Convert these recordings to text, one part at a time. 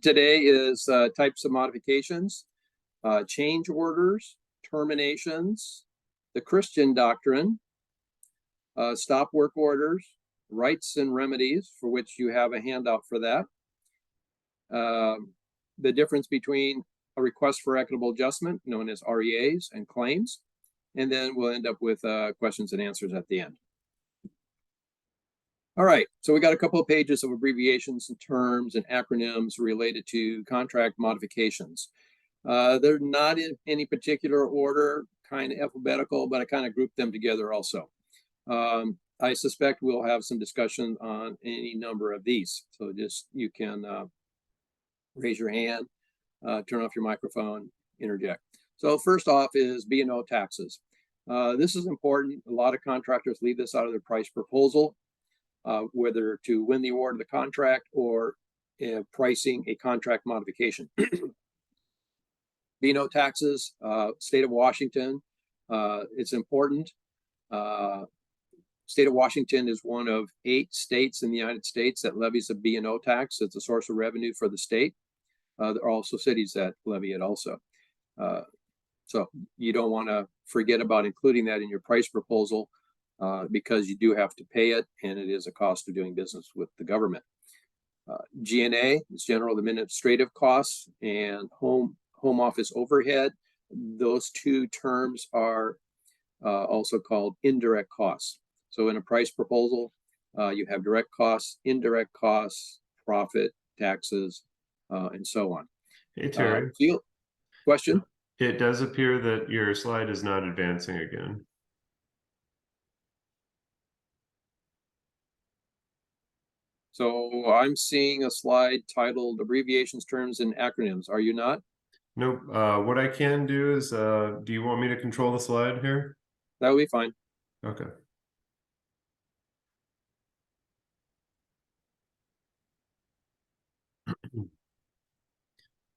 today is types of modifications, change orders, terminations, the Christian doctrine, stop work orders, rights and remedies, for which you have a handout for that. The difference between a request for equitable adjustment, known as REAs, and claims. And then we'll end up with questions and answers at the end. All right, so we got a couple of pages of abbreviations and terms and acronyms related to contract modifications. They're not in any particular order, kind of alphabetical, but I kind of grouped them together also. I suspect we'll have some discussion on any number of these. So just you can raise your hand, turn off your microphone, interject. So first off is B&O taxes. This is important. A lot of contractors leave this out of their price proposal, whether to win the award of the contract or pricing a contract modification. B&O taxes, state of Washington, it's important. State of Washington is one of 8 states in the United States that levies a B&O tax. It's a source of revenue for the state. There are also cities that levy it also. So you don't want to forget about including that in your price proposal because you do have to pay it, and it is a cost of doing business with the government. G&A is general administrative costs, and home office overhead. Those two terms are also called indirect costs. So in a price proposal, you have direct costs, indirect costs, profit, taxes, and so on. Hey, Terry. Question? It does appear that your slide is not advancing again. So I'm seeing a slide titled abbreviations, terms, and acronyms. Are you not? Nope. What I can do is, do you want me to control the slide here? That would be fine. Okay.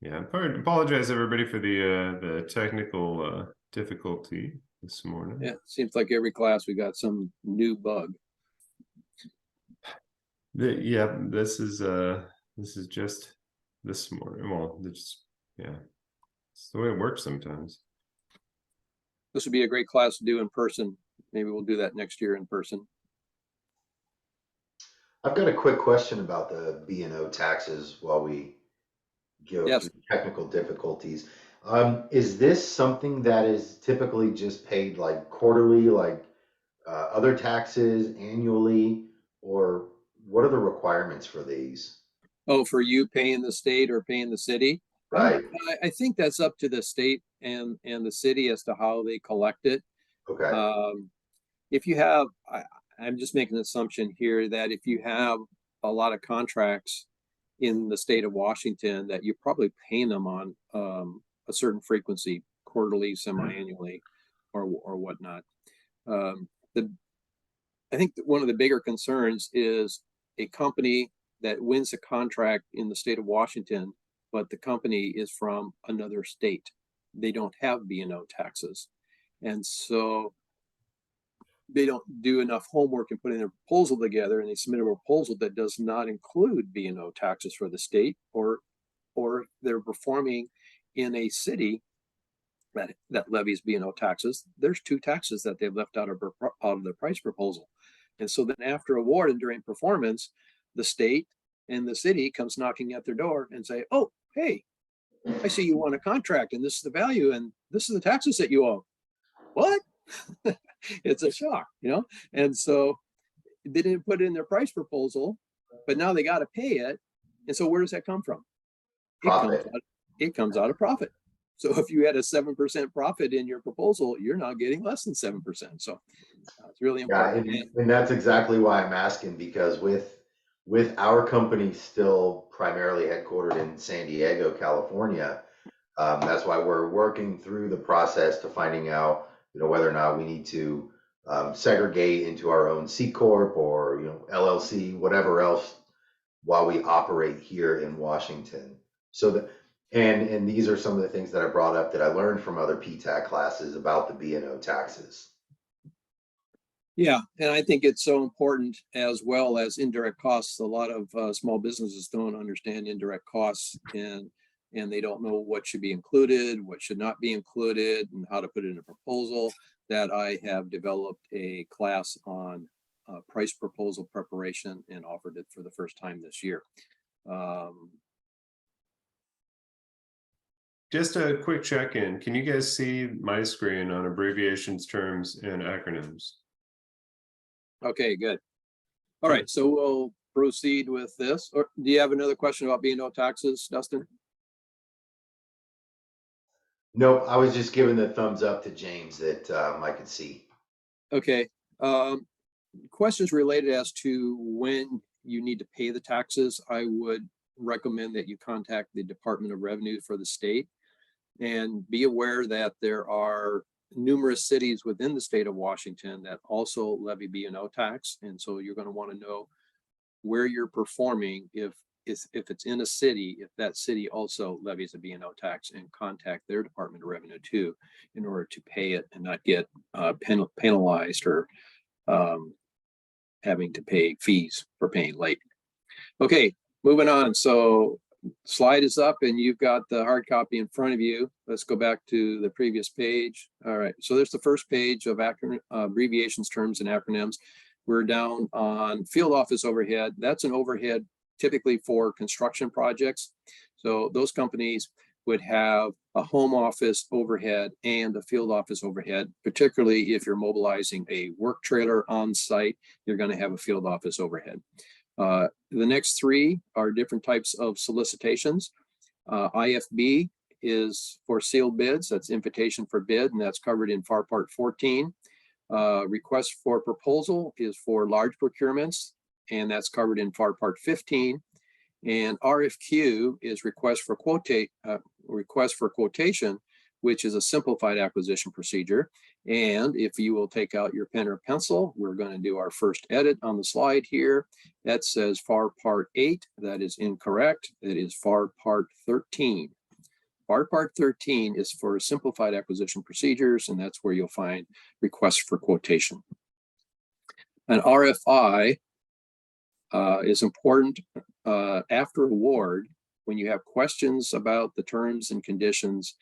Yeah, I apologize everybody for the technical difficulty this morning. Yeah, it seems like every class we got some new bug. Yeah, this is just this morning. Well, yeah, it's the way it works sometimes. This would be a great class to do in person. Maybe we'll do that next year in person. I've got a quick question about the B&O taxes while we go through technical difficulties. Is this something that is typically just paid like quarterly, like other taxes, annually, or what are the requirements for these? Oh, for you paying the state or paying the city? Right. I think that's up to the state and the city as to how they collect it. Okay. If you have, I'm just making an assumption here that if you have a lot of contracts in the state of Washington, that you're probably paying them on a certain frequency, quarterly, semi-annually, or whatnot. I think that one of the bigger concerns is a company that wins a contract in the state of Washington, but the company is from another state. They don't have B&O taxes. And so they don't do enough homework in putting their proposal together, and they submit a proposal that does not include B&O taxes for the state, or they're performing in a city that levies B&O taxes. There's 2 taxes that they've left out of their price proposal. And so then after award and during performance, the state and the city comes knocking at their door and say, oh, hey, I see you won a contract and this is the value and this is the taxes that you owe. What? It's a shock, you know? And so they didn't put it in their price proposal, but now they got to pay it. And so where does that come from? It comes out of profit. So if you had a 7% profit in your proposal, you're now getting less than 7%. So it's really important. Yeah, and that's exactly why I'm asking, because with our company still primarily headquartered in San Diego, California, that's why we're working through the process to finding out, whether or not we need to segregate into our own C Corp or, LLC, whatever else, while we operate here in Washington. So that, and these are some of the things that I brought up that I learned from other PTAC classes about the B&O taxes. Yeah, and I think it's so important as well as indirect costs. A lot of small businesses don't understand indirect costs and they don't know what should be included, what should not be included, and how to put it in a proposal. That I have developed a class on price proposal preparation and offered it for the first time this year. Just a quick check-in. Can you guys see my screen on abbreviations, terms, and acronyms? Okay, good. All right, so we'll proceed with this. Or do you have another question about B&O taxes, Dustin? Nope, I was just giving the thumbs up to James that I could see. Okay. Questions related as to when you need to pay the taxes, I would recommend that you contact the Department of Revenue for the state and be aware that there are numerous cities within the state of Washington that also levy B&O tax. And so you're going to want to know where you're performing if it's in a city, if that city also levies a B&O tax, and contact their Department of Revenue too in order to pay it and not get penalized or having to pay fees for paying late. Okay, moving on. So slide is up and you've got the hard copy in front of you. Let's go back to the previous page. All right, so there's the first page of abbreviations, terms, and acronyms. We're down on field office overhead. That's an overhead typically for construction projects. So those companies would have a home office overhead and a field office overhead, particularly if you're mobilizing a work trailer on site, you're going to have a field office overhead. The next three are different types of solicitations. IFB is for sealed bids. That's invitation for bid, and that's covered in FAR Part 14. Request for proposal is for large procurements, and that's covered in FAR Part 15. And RFQ is request for quotation, which is a simplified acquisition procedure. And if you will take out your pen or pencil, we're going to do our first edit on the slide here. That says FAR Part 8. That is incorrect. It is FAR Part 13. FAR Part 13 is for simplified acquisition procedures, and that's where you'll find requests for quotation. An RFI is important after award when you have questions about the terms and conditions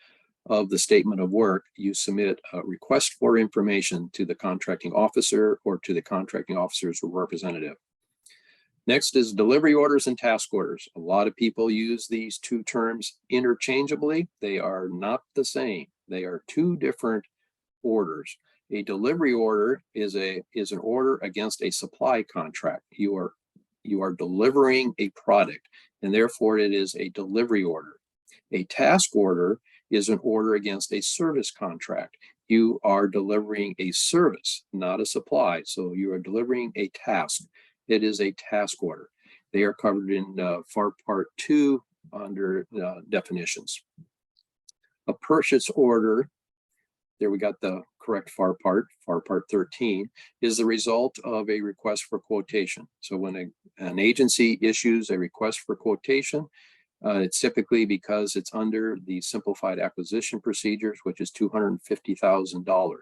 of the statement of work. You submit a request for information to the contracting officer or to the contracting officer's representative. Next is delivery orders and task orders. A lot of people use these two terms interchangeably. They are not the same. They are two different orders. A delivery order is an order against a supply contract. You are delivering a product, and therefore it is a delivery order. A task order is an order against a service contract. You are delivering a service, not a supply. So you are delivering a task. It is a task order. They are covered in FAR Part 2 under definitions. A purchase order, there we got the correct FAR Part 13, is the result of a request for quotation. So when an agency issues a request for quotation, it's typically because it's under the simplified acquisition procedures, which is $250,000.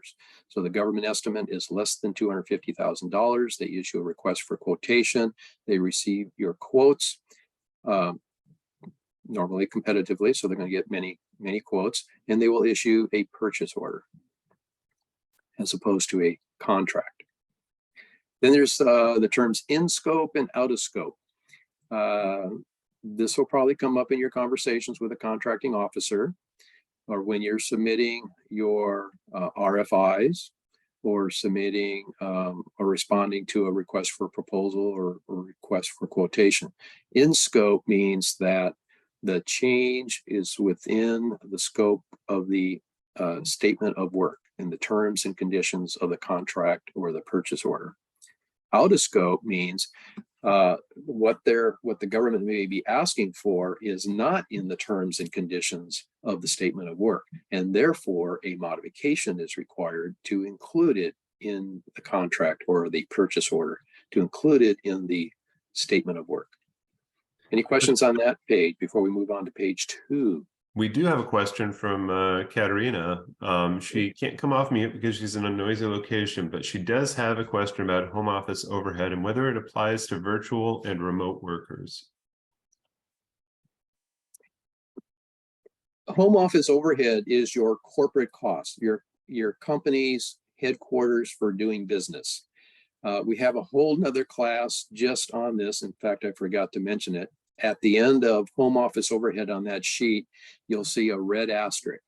So the government estimate is less than $250,000. They issue a request for quotation. They receive your quotes, normally competitively, so they're going to get many quotes, and they will issue a purchase order as opposed to a contract. Then there's the terms in scope and out of scope. This will probably come up in your conversations with a contracting officer, or when you're submitting your RFIs, or submitting or responding to a request for proposal or request for quotation. In scope means that the change is within the scope of the statement of work and the terms and conditions of the contract or the purchase order. Out of scope means what the government may be asking for is not in the terms and conditions of the statement of work, and therefore a modification is required to include it in the contract or the purchase order, to include it in the statement of work. Any questions on that page before we move on to page 2? We do have a question from Katerina. She can't come off mute because she's in a noisy location, but she does have a question about home office overhead and whether it applies to virtual and remote workers. Home office overhead is your corporate cost, your company's headquarters for doing business. We have a whole nother class just on this. In fact, I forgot to mention it. At the end of home office overhead on that sheet, you'll see a red asterisk.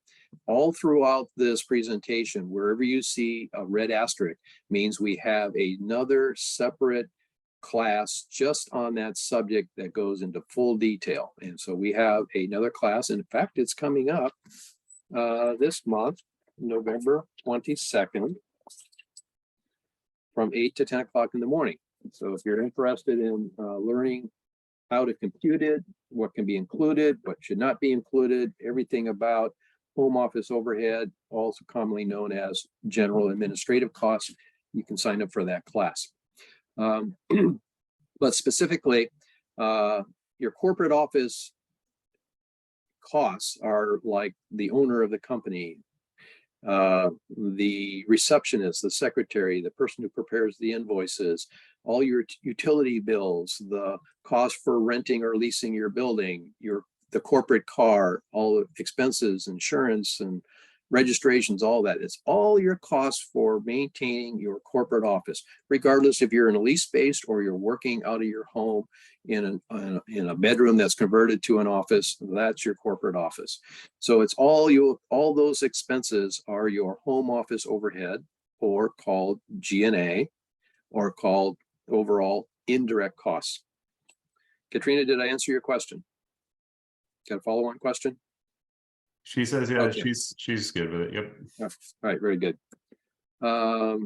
All throughout this presentation, wherever you see a red asterisk, means we have another separate class just on that subject that goes into full detail. And so we have another class. In fact, it's coming up this month, November 22nd, from 8 to 10 o'clock in the morning. So if you're interested in learning how to compute it, what can be included, what should not be included, everything about home office overhead, also commonly known as general administrative costs, you can sign up for that class. But specifically, your corporate office costs are like the owner of the company, the receptionist, the secretary, the person who prepares the invoices, all your utility bills, the cost for renting or leasing your building, the corporate car, all the expenses, insurance and registrations, all that. It's all your costs for maintaining your corporate office, regardless if you're in a lease space or you're working out of your home in a bedroom that's converted to an office. That's your corporate office. So it's all those expenses are your home office overhead, or called G&A, or called overall indirect costs. Katrina, did I answer your question? Got a follow-on question? She says, yeah, Okay. she's good with it. Yep. All right, very good.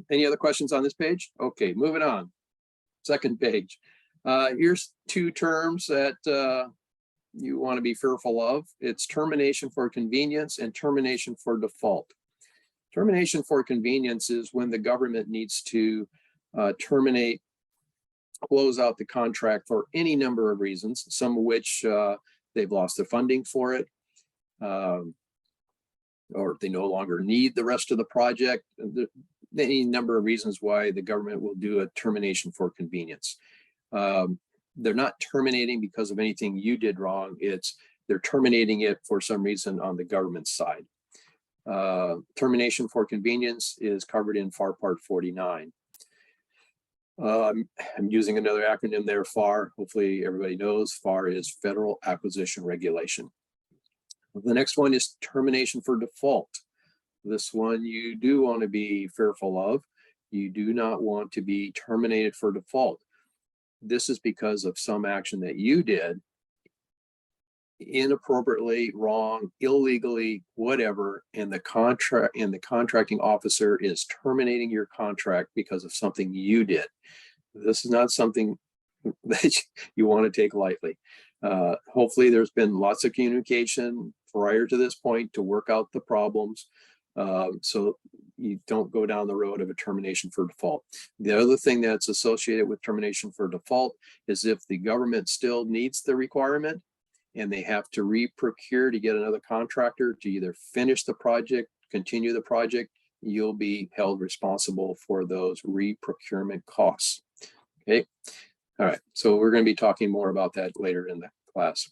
Any other questions on this page? Okay, moving on. Second page. Here's two terms that you want to be fearful of. It's termination for convenience and termination for default. Termination for convenience is when the government needs to terminate, close out the contract for any number of reasons, some of which they've lost the funding for it, or they no longer need the rest of the project. Any number of reasons why the government will do a termination for convenience. They're not terminating because of anything you did wrong. They're terminating it for some reason on the government side. Termination for convenience is covered in FAR Part 49. I'm using another acronym there, FAR. Hopefully everybody knows FAR is Federal Acquisition Regulation. The next one is termination for default. This one you do want to be fearful of. You do not want to be terminated for default. This is because of some action that you did, inappropriately, wrong, illegally, whatever, and the contracting officer is terminating your contract because of something you did. This is not something that you want to take lightly. Hopefully there's been lots of communication prior to this point to work out the problems, so you don't go down the road of a termination for default. The other thing that's associated with termination for default is if the government still needs the requirement and they have to re-procure to get another contractor to either finish the project, continue the project, you'll be held responsible for those re-procurement costs. Okay. All right. So we're going to be talking more about that later in the class.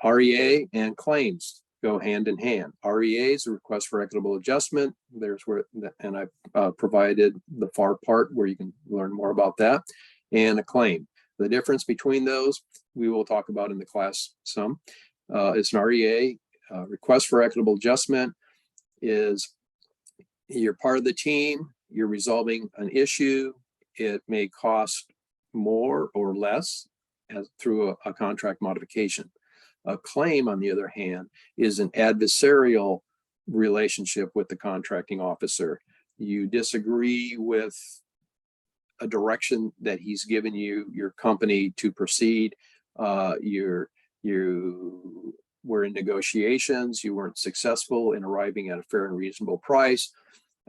REA and claims go hand in hand. REA is a request for equitable adjustment. There's where, and I provided the FAR part where you can learn more about that, and a claim. The difference between those we will talk about in the class some. It's an REA, request for equitable adjustment, is you're part of the team, you're resolving an issue. It may cost more or less through a contract modification. A claim, on the other hand, is an adversarial relationship with the contracting officer. You disagree with a direction that he's given you, your company, to proceed. You were in negotiations, you weren't successful in arriving at a fair and reasonable price.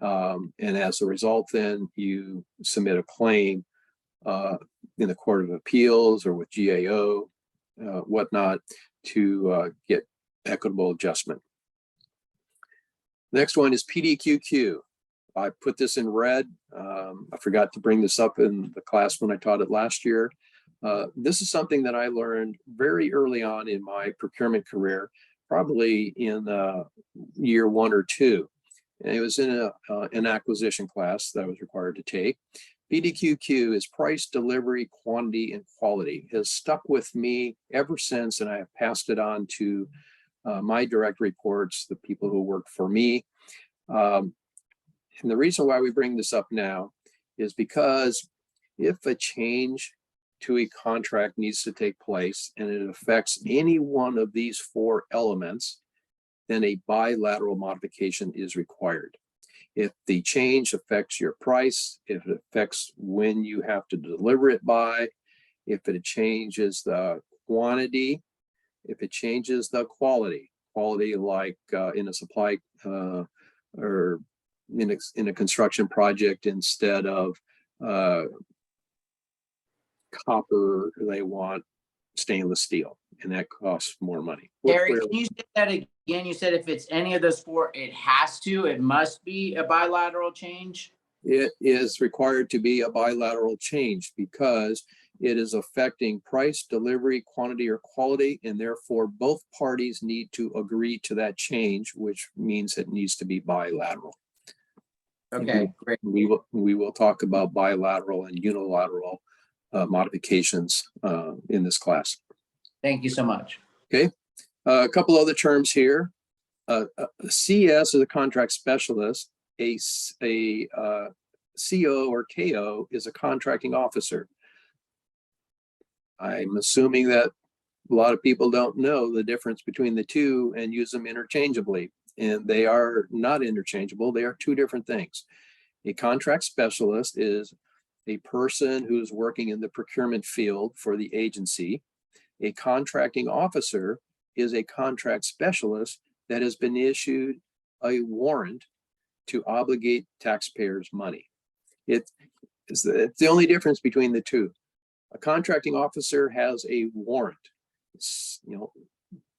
And as a result, then you submit a claim in the Court of Appeals or with GAO, whatnot, to get equitable adjustment. Next one is PDQQ. I put this in red. I forgot to bring this up in the class when I taught it last year. This is something that I learned very early on in my procurement career, probably in year 1 or 2. And it was in an acquisition class that I was required to take. PDQQ is price, delivery, quantity, and quality. It has stuck with me ever since, and I have passed it on to my direct reports, the people who work for me. And the reason why we bring this up now is because if a change to a contract needs to take place and it affects any one of these 4 elements, then a bilateral modification is required. If the change affects your price, if it affects when you have to deliver it by, if it changes the quantity, if it changes the quality like in a supply or in a construction project, instead of copper, they want stainless steel, and that costs more money. Gary, can you say that again? You said if it's any of those 4, it must be a bilateral change? It is required to be a bilateral change because it is affecting price, delivery, quantity, or quality, and therefore both parties need to agree to that change, which means it needs to be bilateral. Okay, great. We will talk about bilateral and unilateral modifications in this class. Thank you so much. Okay, a couple other terms here. A CS is a contract specialist. A CO or KO is a contracting officer. I'm assuming that a lot of people don't know the difference between the two and use them interchangeably, and they are not interchangeable. They are 2 different things. A contract specialist is a person who's working in the procurement field for the agency. A contracting officer is a contract specialist that has been issued a warrant to obligate taxpayers' money. It's the only difference between the 2. A contracting officer has a warrant,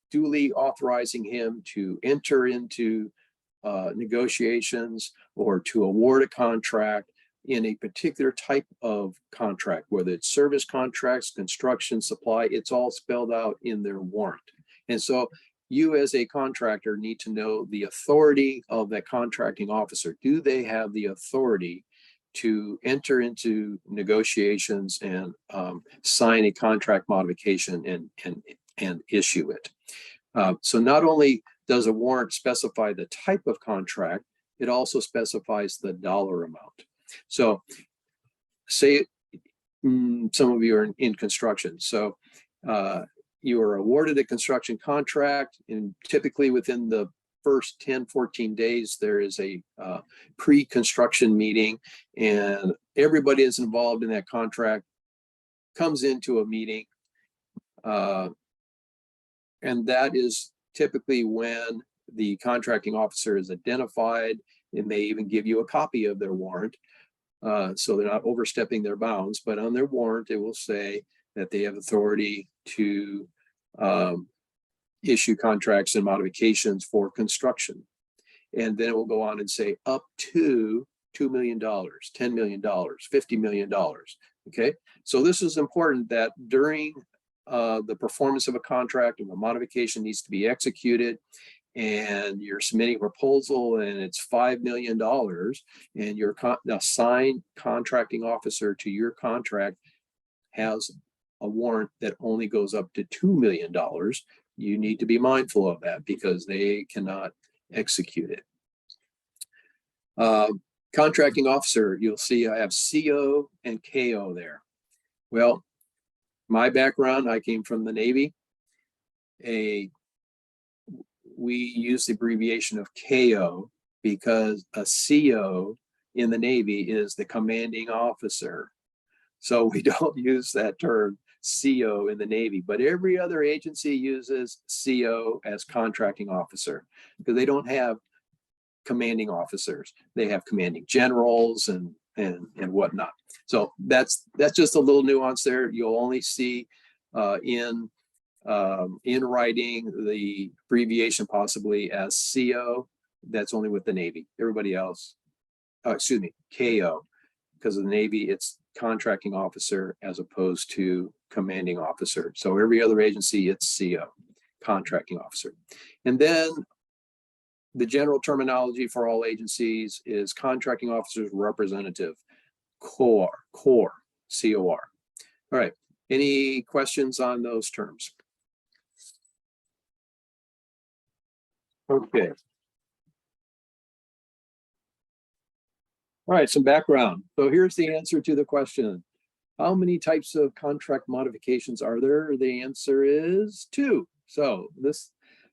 duly authorizing him to enter into negotiations or to award a contract in a particular type of contract, whether it's service contracts, construction, supply, it's all spelled out in their warrant. And so you as a contractor need to know the authority of that contracting officer. Do they have the authority to enter into negotiations and sign a contract modification and issue it? So not only does a warrant specify the type of contract, it also specifies the dollar amount. So say some of you are in construction. So you are awarded a construction contract, and typically within the first 10, 14 days, there is a pre-construction meeting, and everybody is involved in that contract comes into a meeting. And that is typically when the contracting officer is identified, and they even give you a copy of their warrant. So they're not overstepping their bounds, but on their warrant, it will say that they have authority to issue contracts and modifications for construction. And then it will go on and say up to $2 million, $10 million, $50 million. Okay, so this is important that during the performance of a contract, and the modification needs to be executed, and you're submitting a proposal and it's $5 million, and your assigned contracting officer to your contract has a warrant that only goes up to $2 million, you need to be mindful of that because they cannot execute it. Contracting officer, you'll see I have CO and KO there. Well, my background, I came from the Navy. We use the abbreviation of KO because a CO in the Navy is the commanding officer. So we don't use that term CO in the Navy, but every other agency uses CO as contracting officer because they don't have commanding officers. They have commanding generals and whatnot. So that's just a little nuance there. You'll only see in in writing, the abbreviation possibly as CO. That's only with the Navy. Everybody else, excuse me, KO, because of the Navy, it's contracting officer as opposed to commanding officer. So every other agency, it's CO, contracting officer. And then the general terminology for all agencies is contracting officer's representative, COR, COR. All right, any questions on those terms? Okay. All right, some background. So here's the answer to the question. How many types of contract modifications are there? The answer is 2. So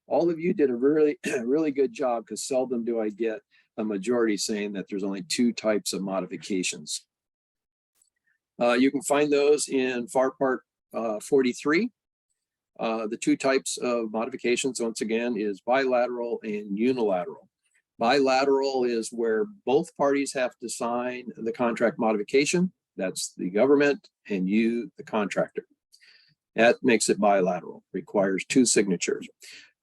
all of you did a really, really good job, because seldom do I get a majority saying that there's only 2 types of modifications. You can find those in FAR Part 43. The 2 types of modifications, once again, is bilateral and unilateral. Bilateral is where both parties have to sign the contract modification. That's the government and you, the contractor. That makes it bilateral, requires 2 signatures.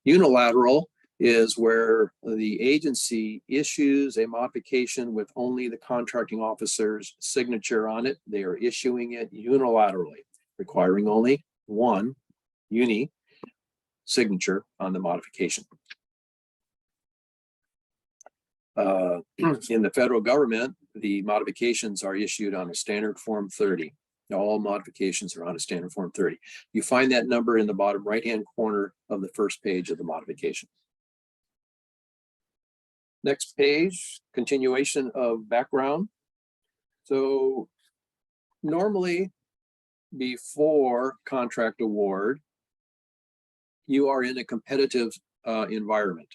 Unilateral is where the agency issues a modification with only the contracting officer's signature on it. They are issuing it unilaterally, requiring only 1 uni signature on the modification. In the federal government, the modifications are issued on a standard form 30. All modifications are on a standard form 30. You find that number in the bottom right-hand corner of the first page of the modification. Next page, continuation of background. So normally before contract award, you are in a competitive environment,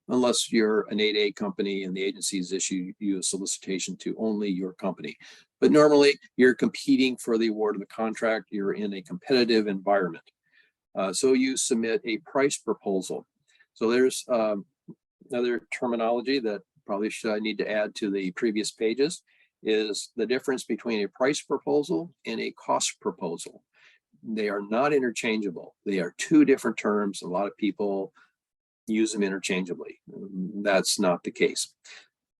unless you're an 8A company and the agencies issue you a solicitation to only your company. But normally you're competing for the award of the contract. You're in a competitive environment. So you submit a price proposal. So there's another terminology that probably I need to add to the previous pages, is the difference between a price proposal and a cost proposal. They are not interchangeable. They are 2 different terms. A lot of people use them interchangeably. That's not the case.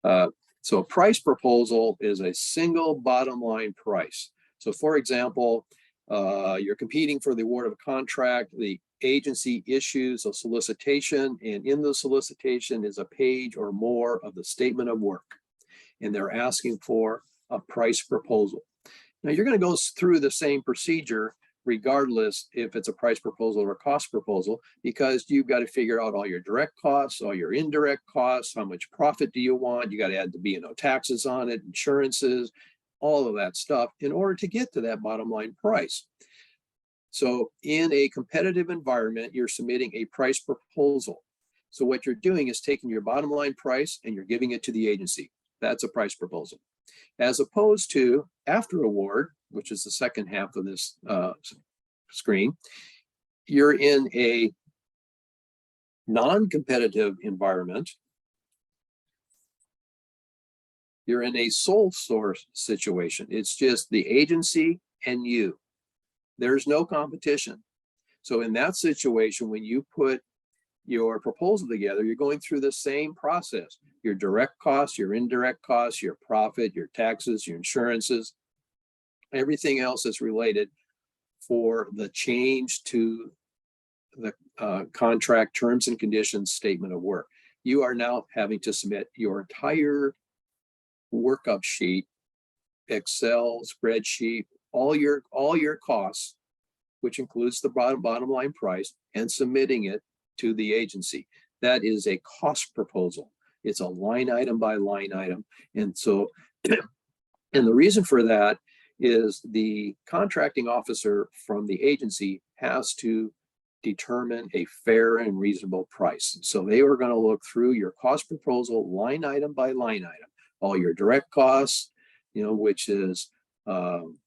So a price proposal is a single bottom line price. So for example, you're competing for the award of a contract, the agency issues a solicitation, and in the solicitation is a page or more of the statement of work. And they're asking for a price proposal. Now you're going to go through the same procedure regardless if it's a price proposal or a cost proposal, because you've got to figure out all your direct costs, all your indirect costs, how much profit do you want? You got to add the B&O taxes on it, insurances, all of that stuff in order to get to that bottom line price. So in a competitive environment, you're submitting a price proposal. So what you're doing is taking your bottom line price and you're giving it to the agency. That's a price proposal. As opposed to after award, which is the second half of this screen, you're in a non-competitive environment. You're in a sole source situation. It's just the agency and you. There's no competition. So in that situation, when you put your proposal together, you're going through the same process. Your direct costs, your indirect costs, your profit, your taxes, your insurances, everything else is related for the change to the contract terms and conditions statement of work. You are now having to submit your entire workup sheet, Excel spreadsheet, all your costs, which includes the bottom line price, and submitting it to the agency. That is a cost proposal. It's a line item by line item. And so, and the reason for that is the contracting officer from the agency has to determine a fair and reasonable price. So they are going to look through your cost proposal line item by line item, all your direct costs, which is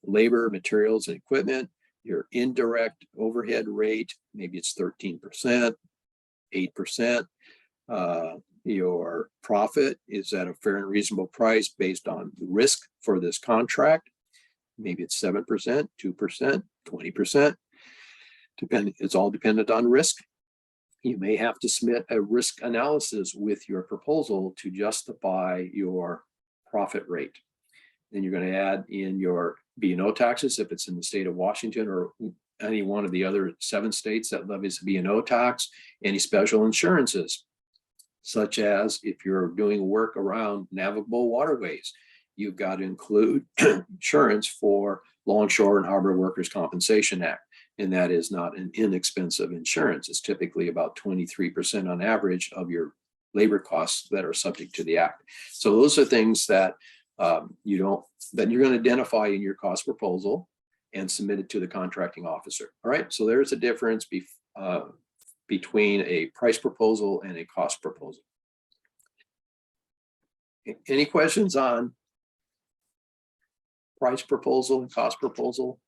labor, materials, and equipment, your indirect overhead rate, maybe it's 13%, 8%. Your profit is at a fair and reasonable price based on the risk for this contract. Maybe it's 7%, 2%, 20%. It's all dependent on risk. You may have to submit a risk analysis with your proposal to justify your profit rate. Then you're going to add in your B&O taxes if it's in the state of Washington or any one of the other 7 states that levies a B&O tax, any special insurances, such as if you're doing work around navigable waterways, you've got to include insurance for Longshore and Harbor Workers' Compensation Act. And that is not an inexpensive insurance. It's typically about 23% on average of your labor costs that are subject to the act. So those are things that you're going to identify in your cost proposal and submit it to the contracting officer. All right, so there's a difference between a price proposal and a cost proposal. Any questions on price proposal and cost proposal?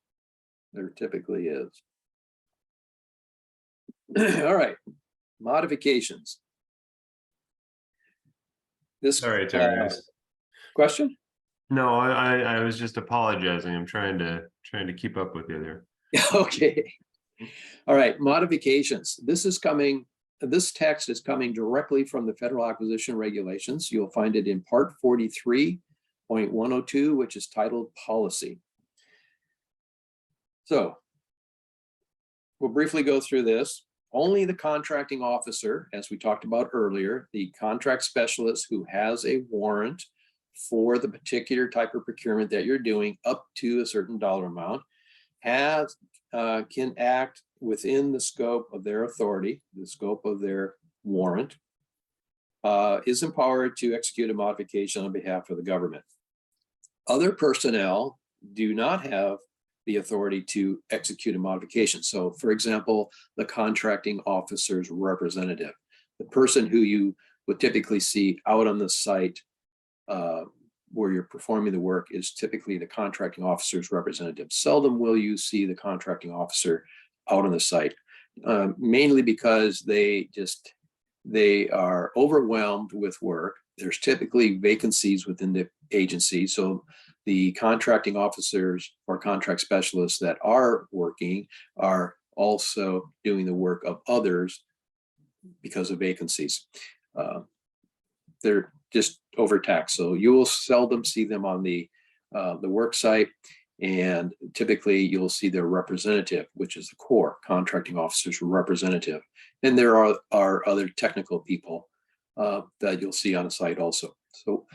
There typically is. All right, modifications. Sorry, Terry. Question? No, I was just apologizing. I'm trying to keep up with you there. Okay. All right, modifications. This text is coming directly from the Federal Acquisition Regulations. You'll find it in Part 43.102, which is titled Policy. So we'll briefly go through this. Only the contracting officer, as we talked about earlier, the contract specialist who has a warrant for the particular type of procurement that you're doing up to a certain dollar amount, can act within the scope of their authority, the scope of their warrant, is empowered to execute a modification on behalf of the government. Other personnel do not have the authority to execute a modification. So for example, the contracting officer's representative, the person who you would typically see out on the site where you're performing the work, is typically the contracting officer's representative. Seldom will you see the contracting officer out on the site, mainly because they are overwhelmed with work. There's typically vacancies within the agency. So the contracting officers or contract specialists that are working are also doing the work of others because of vacancies. They're just overtaxed. So you will seldom see them on the work site. And typically you'll see their representative, which is the core contracting officer's representative. And there are other technical people that you'll see on a site also. So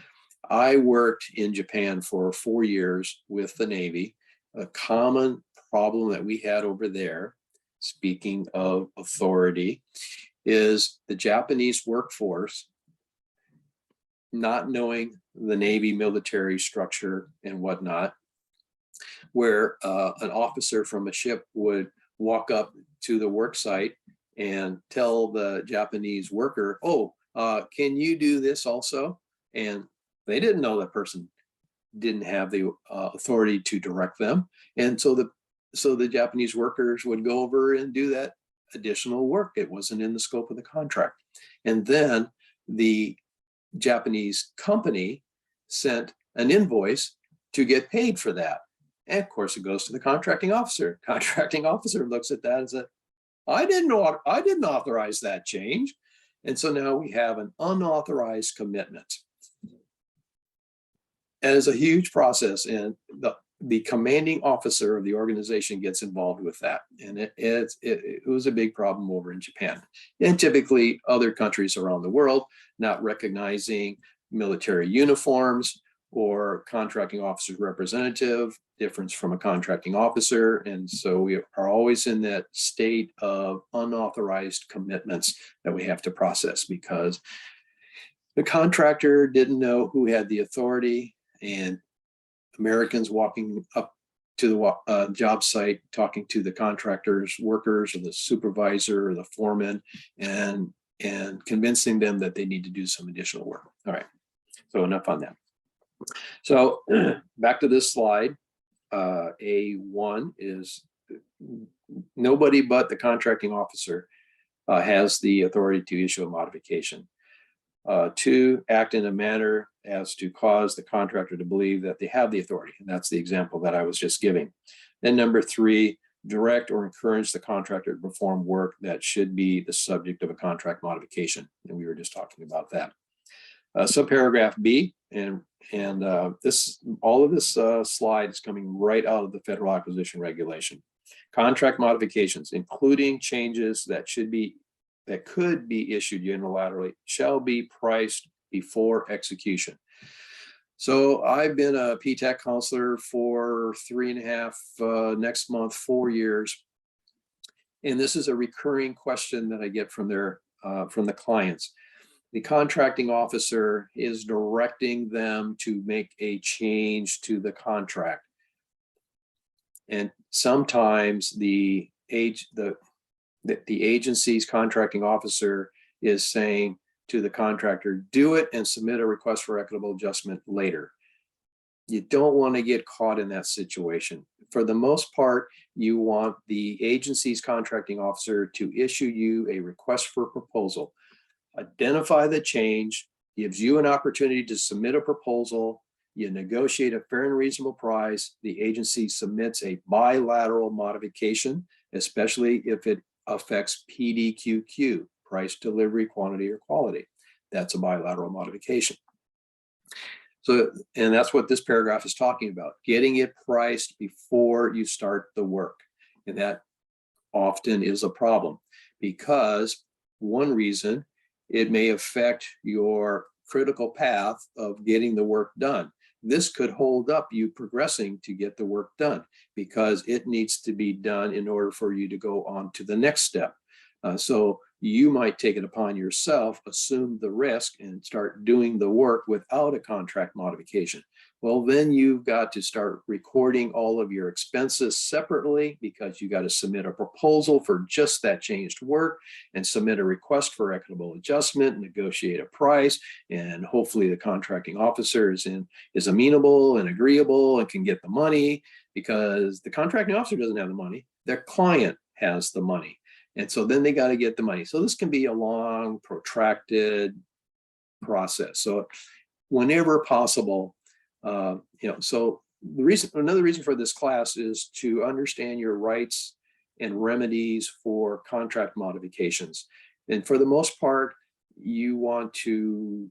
I worked in Japan for 4 years with the Navy. A common problem that we had over there, speaking of authority, is the Japanese workforce not knowing the Navy military structure and whatnot, where an officer from a ship would walk up to the work site and tell the Japanese worker, oh, can you do this also? And they didn't know that person didn't have the authority to direct them. And so the Japanese workers would go over and do that additional work. It wasn't in the scope of the contract. And then the Japanese company sent an invoice to get paid for that. And of course, it goes to the contracting officer. Contracting officer looks at that and says, I didn't authorize that change. And so now we have an unauthorized commitment. And it's a huge process, and the commanding officer of the organization gets involved with that. And it was a big problem over in Japan. And typically other countries around the world not recognizing military uniforms or contracting officer's representative, difference from a contracting officer. And so we are always in that state of unauthorized commitments that we have to process because the contractor didn't know who had the authority, and Americans walking up to the job site, talking to the contractor's workers or the supervisor or the foreman, and convincing them that they need to do some additional work. All right, so enough on that. So back to this slide. A1 is nobody but the contracting officer has the authority to issue a modification. 2, act in a manner as to cause the contractor to believe that they have the authority. And that's the example that I was just giving. Then number 3, direct or encourage the contractor to perform work that should be the subject of a contract modification. And we were just talking about that. Subparagraph B, and this, all of this slide is coming right out of the Federal Acquisition Regulation. Contract modifications, including changes that could be issued unilaterally, shall be priced before execution. So I've been a PTAC counselor for 3.5, next month, 4 years. And this is a recurring question that I get from the clients. The contracting officer is directing them to make a change to the contract. And sometimes the agency's contracting officer is saying to the contractor, do it and submit a request for equitable adjustment later. You don't want to get caught in that situation. For the most part, you want the agency's contracting officer to issue you a request for proposal. Identify the change, gives you an opportunity to submit a proposal, you negotiate a fair and reasonable price, the agency submits a bilateral modification, especially if it affects PDQQ, price, delivery, quantity, or quality. That's a bilateral modification. So, and that's what this paragraph is talking about, getting it priced before you start the work. And that often is a problem because one reason, it may affect your critical path of getting the work done. This could hold up you progressing to get the work done because it needs to be done in order for you to go on to the next step. So you might take it upon yourself, assume the risk, and start doing the work without a contract modification. Well, then you've got to start recording all of your expenses separately because you got to submit a proposal for just that changed work and submit a request for equitable adjustment, negotiate a price, and hopefully the contracting officer is amenable and agreeable and can get the money because the contracting officer doesn't have the money, their client has the money. And so then they got to get the money. So this can be a long, protracted process. So whenever possible, so another reason for this class is to understand your rights and remedies for contract modifications. And for the most part, you want to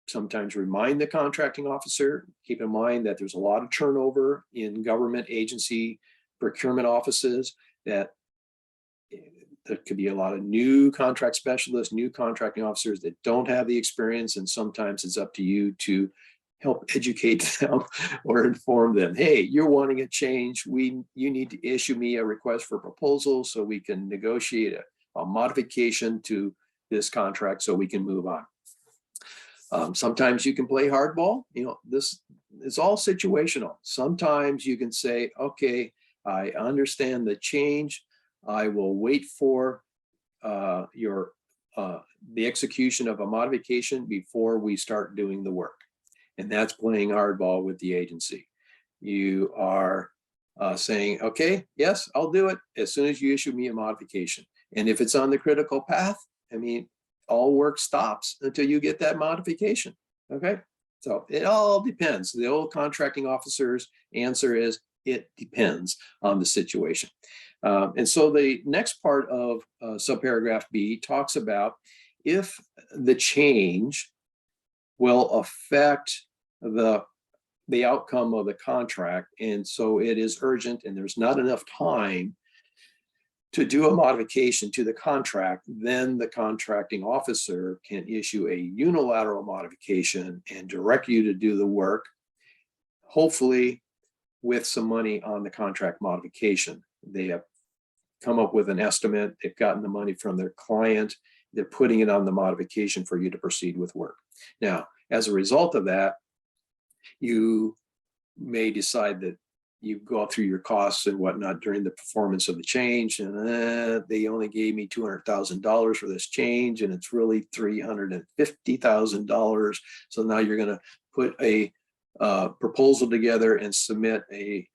sometimes remind the contracting officer, keep in mind that there's a lot of turnover in government agency procurement offices, that there could be a lot of new contract specialists, new contracting officers that don't have the experience. And sometimes it's up to you to help educate them or inform them, hey, you're wanting a change. You need to issue me a request for proposal so we can negotiate a modification to this contract so we can move on. Sometimes you can play hardball. This is all situational. Sometimes you can say, okay, I understand the change. I will wait for the execution of a modification before we start doing the work. And that's playing hardball with the agency. You are saying, okay, yes, I'll do it as soon as you issue me a modification. And if it's on the critical path, all work stops until you get that modification, okay? So it all depends. The old contracting officer's answer is, it depends on the situation. And so the next part of subparagraph B talks about if the change will affect the outcome of the contract, and so it is urgent and there's not enough time to do a modification to the contract, then the contracting officer can issue a unilateral modification and direct you to do the work, hopefully with some money on the contract modification. They have come up with an estimate, they've gotten the money from their client, they're putting it on the modification for you to proceed with work. Now, as a result of that, you may decide that you go through your costs and whatnot during the performance of the change, and they only gave me $200,000 for this change, and it's really $350,000. So now you're going to put a proposal together and submit a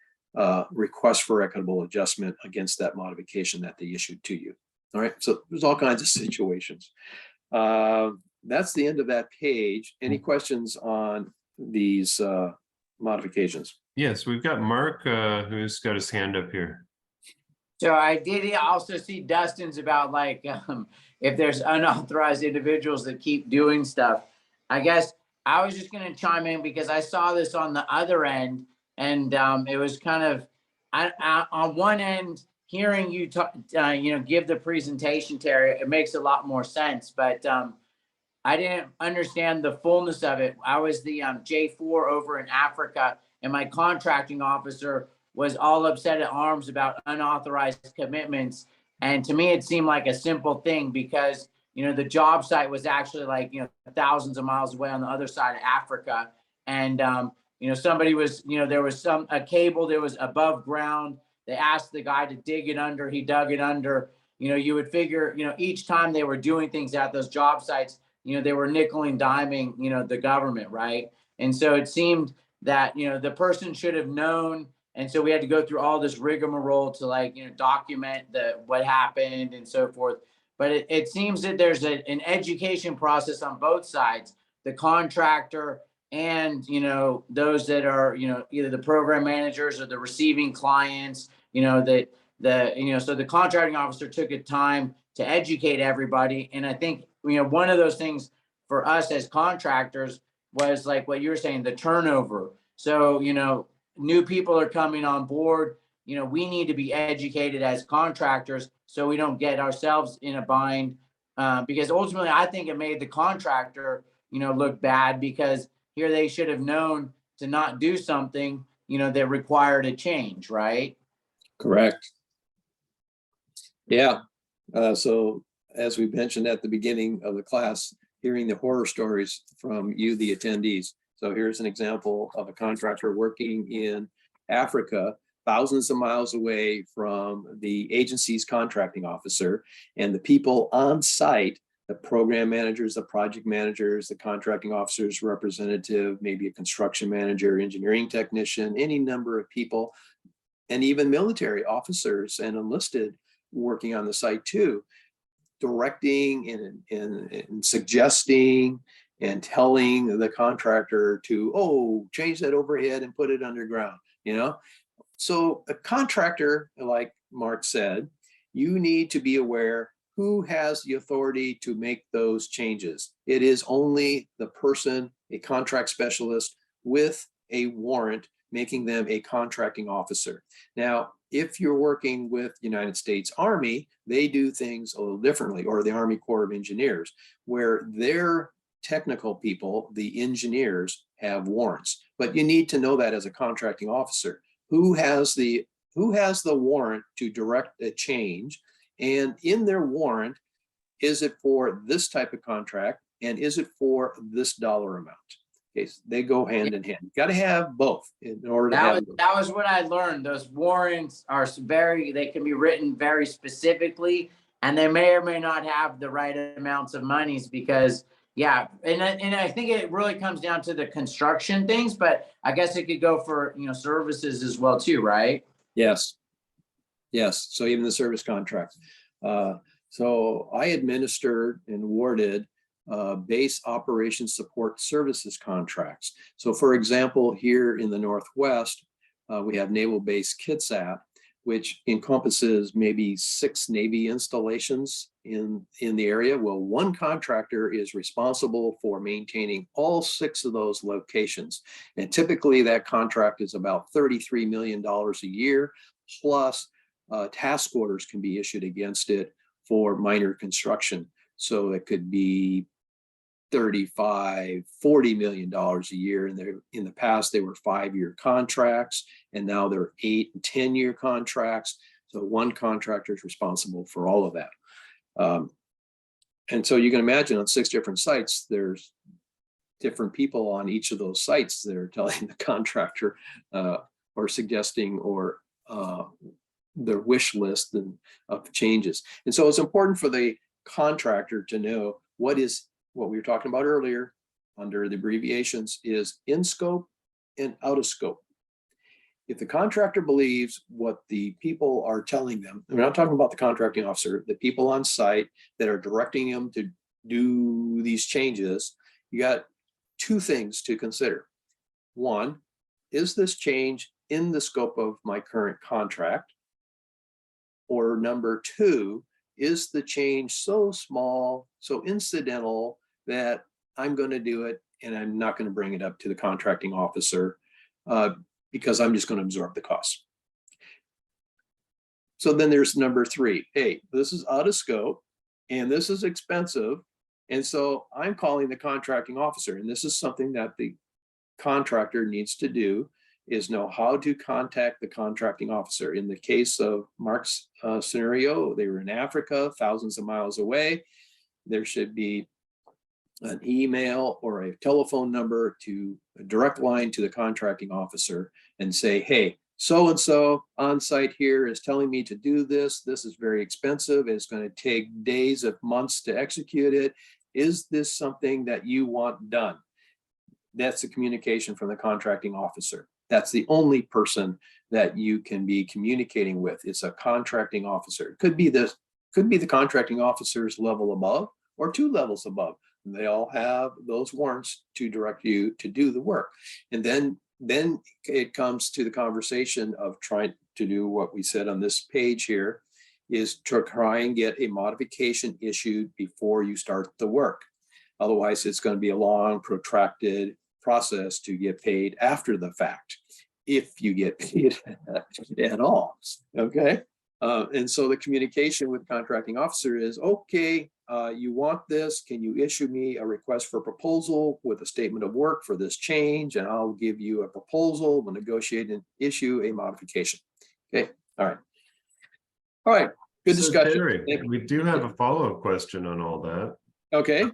request for equitable adjustment against that modification that they issued to you. All right, so there's all kinds of situations. That's the end of that page. Any questions on these modifications? Yes, we've got Mark who's got his hand up here. So I did also see Dustin's about like if there's unauthorized individuals that keep doing stuff. I guess I was just going to chime in because I saw this on the other end, and it was kind of on one end hearing you talk, give the presentation, Terry. It makes a lot more sense, but I didn't understand the fullness of it. I was the J4 over in Africa, and my contracting officer was all upset at arms about unauthorized commitments. And to me, it seemed like a simple thing because the job site was actually like thousands of miles away on the other side of Africa, and somebody was there was a cable that was above ground. They asked the guy to dig it under. He dug it under. You would figure each time they were doing things at those job sites, they were nickel and diming, the government, right? And so it seemed that, the person should have known. And so we had to go through all this rigmarole to document what happened and so forth. But it seems that there's an education process on both sides, the contractor and, those that are, either the program managers or the receiving clients, so the contracting officer took a time to educate everybody. And I think, one of those things for us as contractors was like what you were saying, the turnover. So, new people are coming on board. We need to be educated as contractors so we don't get ourselves in a bind. Because ultimately, I think it made the contractor, look bad because here they should have known to not do something, that required a change, right? Correct. Yeah. So as we mentioned at the beginning of the class, hearing the horror stories from you, the attendees. So here's an example of a contractor working in Africa, thousands of miles away from the agency's contracting officer, and the people on site, the program managers, the project managers, the contracting officer's representative, maybe a construction manager, engineering technician, any number of people, and even military officers and enlisted working on the site too, directing and suggesting and telling the contractor to, change that overhead and put it underground, So a contractor, like Mark said, you need to be aware who has the authority to make those changes. It is only the person, a contract specialist with a warrant, making them a contracting officer. Now, if you're working with United States Army, they do things a little differently, or the Army Corps of Engineers, where their technical people, the engineers, have warrants. But you need to know that as a contracting officer, who has the warrant to direct a change, and in their warrant, is it for this type of contract, and is it for this dollar amount? Okay, so they go hand in hand. You got to have both in order to have. That was what I learned. Those warrants are they can be written very specifically, and they may or may not have the right amounts of monies because, yeah. And I think it really comes down to the construction things, but I guess it could go for, services as well too, right? Yes. Yes. So even the service contract. So I administered and awarded base operations support services contracts. So for example, here in the Northwest, we have Naval Base Kitsap, which encompasses maybe 6 Navy installations in the area. Well, one contractor is responsible for maintaining all 6 of those locations. And typically that contract is about $33 million a year, plus task orders can be issued against it for minor construction. So it could be $35, $40 million a year. And in the past, they were 5-year contracts, and now they're 8 and 10-year contracts. So one contractor is responsible for all of that. And so you can imagine on 6 different sites, there's different people on each of those sites that are telling the contractor or suggesting or their wish list of changes. And so it's important for the contractor to know what we were talking about earlier under the abbreviations is in scope and out of scope. If the contractor believes what the people are telling them, we're not talking about the contracting officer, the people on site that are directing them to do these changes, you got 2 things to consider. One, is this change in the scope of my current contract? or number two, is the change so small, so incidental that I'm going to do it and I'm not going to bring it up to the contracting officer because I'm just going to absorb the cost. So then there's number three. Hey, this is out of scope and this is expensive. And so I'm calling the contracting officer, and this is something that the contractor needs to do, is know how to contact the contracting officer. In the case of Mark's scenario, they were in Africa, thousands of miles away. There should be an email or a telephone number to a direct line to the contracting officer and say, hey, so-and-so on site here is telling me to do this. This is very expensive. It's going to take days of months to execute it. Is this something that you want done? That's the communication from the contracting officer. That's the only person that you can be communicating with. It's a contracting officer. It could be the contracting officer's level above or 2 levels above. They all have those warrants to direct you to do the work. And then it comes to the conversation of trying to do what we said on this page here, is to try and get a modification issued before you start the work. Otherwise, it's going to be a long, protracted process to get paid after the fact, if you get paid at all. Okay. And so the communication with the contracting officer is, okay, you want this, can you issue me a request for proposal with a statement of work for this change, and I'll give you a proposal, we'll negotiate and issue a modification. Okay, all right. All right, good So, discussion. Terry, we do have a follow-up question on all that. Okay.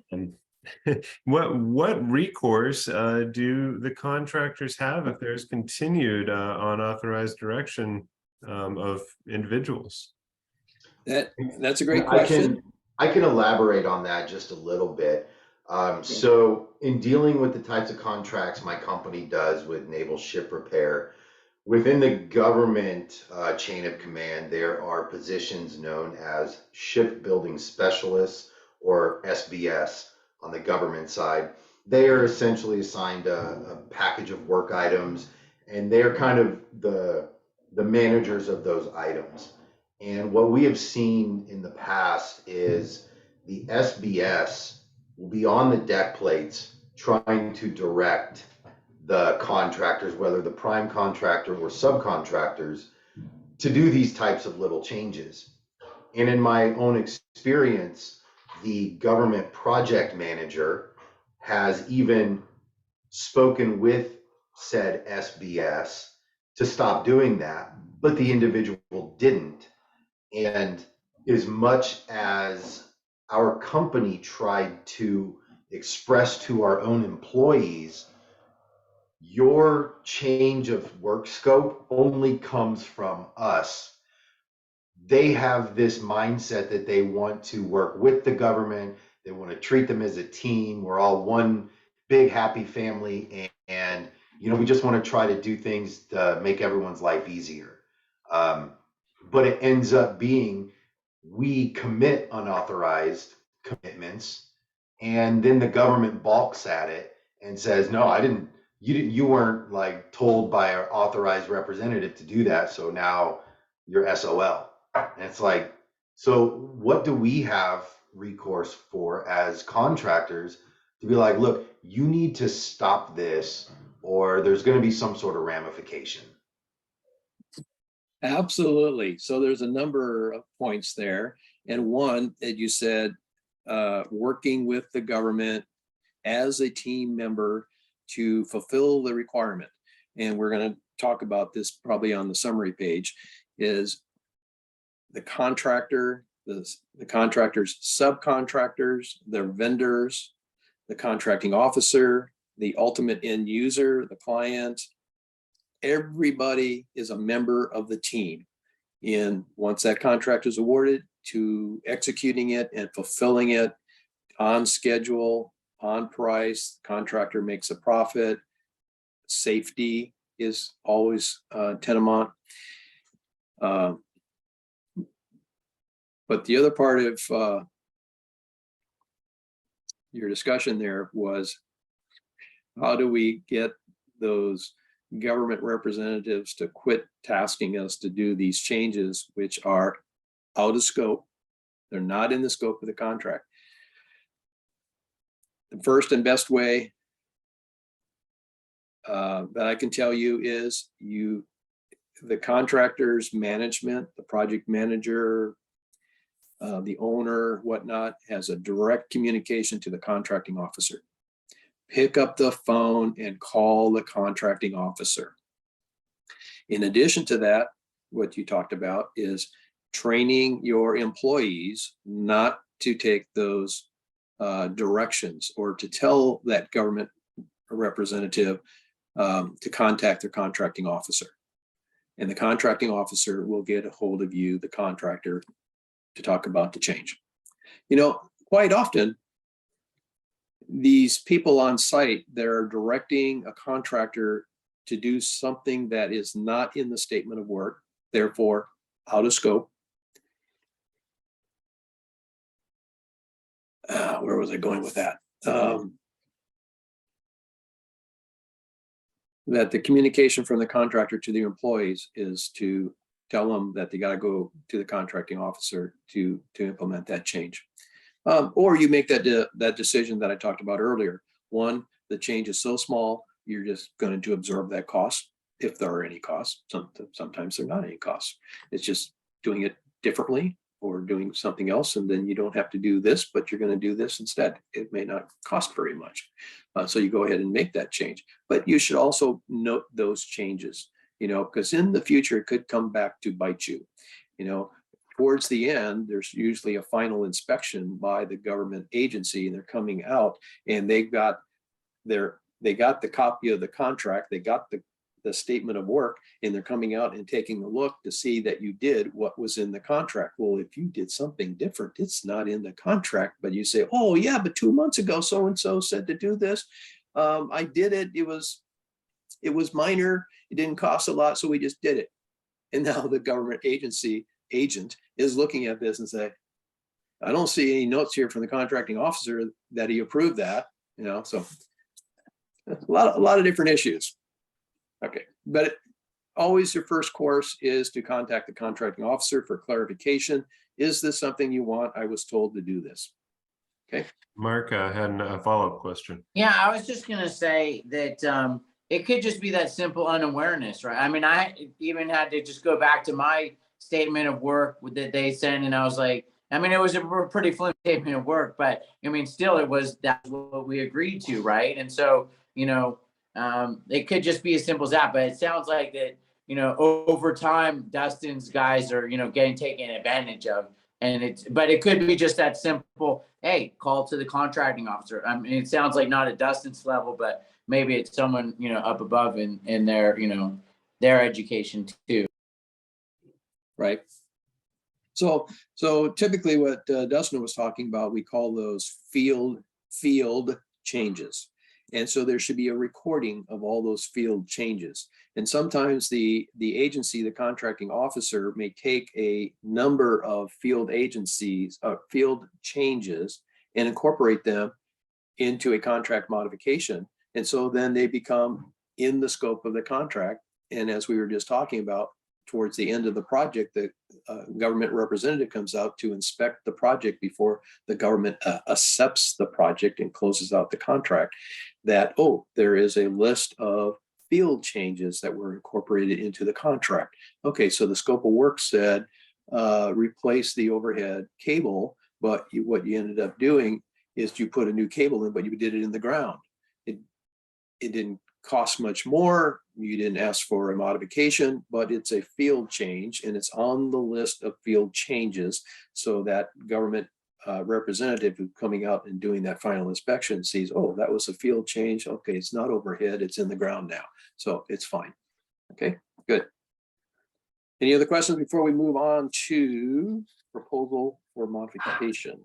What recourse do the contractors have if there's continued unauthorized direction of individuals? That's a great question. I can elaborate on that just a little bit. So in dealing with the types of contracts my company does with naval ship repair, within the government chain of command, there are positions known as shipbuilding specialists, or SBS on the government side. They are essentially assigned a package of work items, and they're kind of the managers of those items. And what we have seen in the past is the SBS will be on the deck plates trying to direct the contractors, whether the prime contractor or subcontractors, to do these types of little changes. And in my own experience, the government project manager has even spoken with said SBS to stop doing that, but the individual didn't. And as much as our company tried to express to our own employees, your change of work scope only comes from us, they have this mindset that they want to work with the government. They want to treat them as a team. We're all one big happy family, and we just want to try to do things to make everyone's life easier. But it ends up being, we commit unauthorized commitments, and then the government balks at it and says, no, you weren't like told by our authorized representative to do that, so now you're SOL. And it's like, so what do we have recourse for as contractors to be like, look, you need to stop this, or there's going to be some sort of ramification? Absolutely. So there's a number of points there. And one that you said, working with the government as a team member to fulfill the requirement. And we're going to talk about this probably on the summary page, is the contractor, the contractor's subcontractors, their vendors, the contracting officer, the ultimate end user, the client. Everybody is a member of the team. And once that contract is awarded, to executing it and fulfilling it on schedule, on price, the contractor makes a profit. Safety is always tantamount. But the other part of your discussion there was, how do we get those government representatives to quit tasking us to do these changes, which are out of scope. They're not in the scope of the contract. The first and best way that I can tell you is the contractor's management, the project manager, the owner, whatnot, has a direct communication to the contracting officer. Pick up the phone and call the contracting officer. In addition to that, what you talked about is training your employees not to take those directions or to tell that government representative to contact their contracting officer. And the contracting officer will get a hold of you, the contractor, to talk about the change. You know, quite often, these people on site, they're directing a contractor to do something that is not in the statement of work, therefore out of scope. Where was I going with that? That the communication from the contractor to the employees is to tell them that they got to go to the contracting officer to implement that change. Or you make that decision that I talked about earlier. One, the change is so small, you're just going to absorb that cost if there are any costs. Sometimes there are not any costs. It's just doing it differently or doing something else, and then you don't have to do this, but you're going to do this instead. It may not cost very much. So you go ahead and make that change. But you should also note those changes, you know, because in the future, it could come back to bite you. You know, towards the end, there's usually a final inspection by the government agency, and they're coming out and they got the copy of the contract, they got the statement of work, and they're coming out and taking a look to see that you did what was in the contract. Well, if you did something different, it's not in the contract, but you say, oh yeah, but 2 months ago, so-and-so said to do this. I did it. It was minor. It didn't cost a lot. So we just did it. And now the government agency agent is looking at this and say, I don't see any notes here from the contracting officer that he approved that, you know, so a lot of different issues. Okay, but always your first course is to contact the contracting officer for clarification. Is this something you want? I was told to do this. Okay. Mark had a follow-up question. Yeah, I was just gonna say that it could just be that simple unawareness, right? I mean, I even had to just go back to my statement of work that they sent, and I was like, I mean, it was a pretty flimsy statement of work, but I mean, still, that's what we agreed to, right? And so, you know, it could just be as simple as that. But it sounds like that, you know, over time, Dustin's guys are, you know, getting taken advantage of. And but it could be just that simple. Hey, call to the contracting officer. I mean, it sounds like not at Dustin's level, but maybe it's someone, you know, up above in their, you know, their education too. Right. So typically what Dustin was talking about, we call those field changes. And so there should be a recording of all those field changes. And sometimes the agency, the contracting officer, may take a number of field changes and incorporate them into a contract modification. And so then they become in the scope of the contract. And as we were just talking about, towards the end of the project, the government representative comes out to inspect the project before the government accepts the project and closes out the contract, that, oh, there is a list of field changes that were incorporated into the contract. Okay, so the scope of work said replace the overhead cable, but what you ended up doing is you put a new cable in, but you did it in the ground. It didn't cost much more. You didn't ask for a modification, but it's a field change and it's on the list of field changes, so that government representative who's coming out and doing that final inspection sees, oh, that was a field change. Okay, it's not overhead, it's in the ground now. So it's fine. Okay, good. Any other questions before we move on to proposal for modification?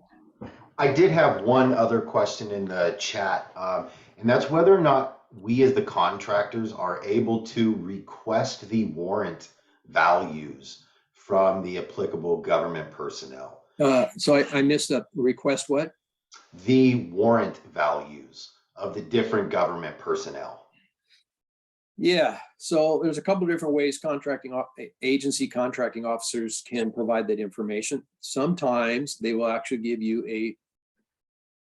I did have one other question in the chat, and that's whether or not we as the contractors are able to request the warrant values from the applicable government personnel. So I missed that. Request what? The warrant values of the different government personnel. Yeah, so there's a couple of different ways agency contracting officers can provide that information. Sometimes they will actually give you a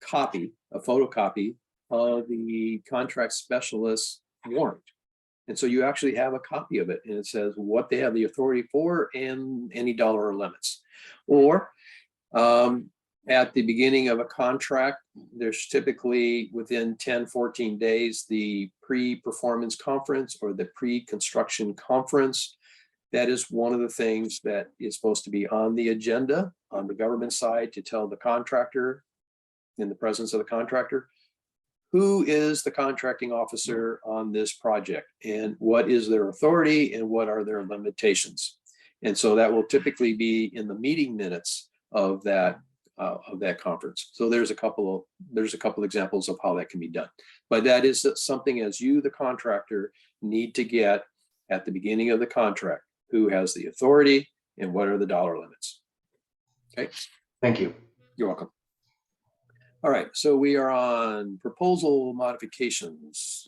photocopy of the contract specialist warrant. And so you actually have a copy of it, and it says what they have the authority for and any dollar limits. Or at the beginning of a contract, there's typically within 10, 14 days, the pre-performance conference or the pre-construction conference. That is one of the things that is supposed to be on the agenda on the government side to tell the contractor, in the presence of the contractor, who is the contracting officer on this project and what is their authority and what are their limitations. And so that will typically be in the meeting minutes of that conference. So there's a couple examples of how that can be done. But that is something, as you, the contractor, need to get at the beginning of the contract: who has the authority and what are the dollar limits. Okay. Thank you. You're welcome. All right, so we are on proposal modifications.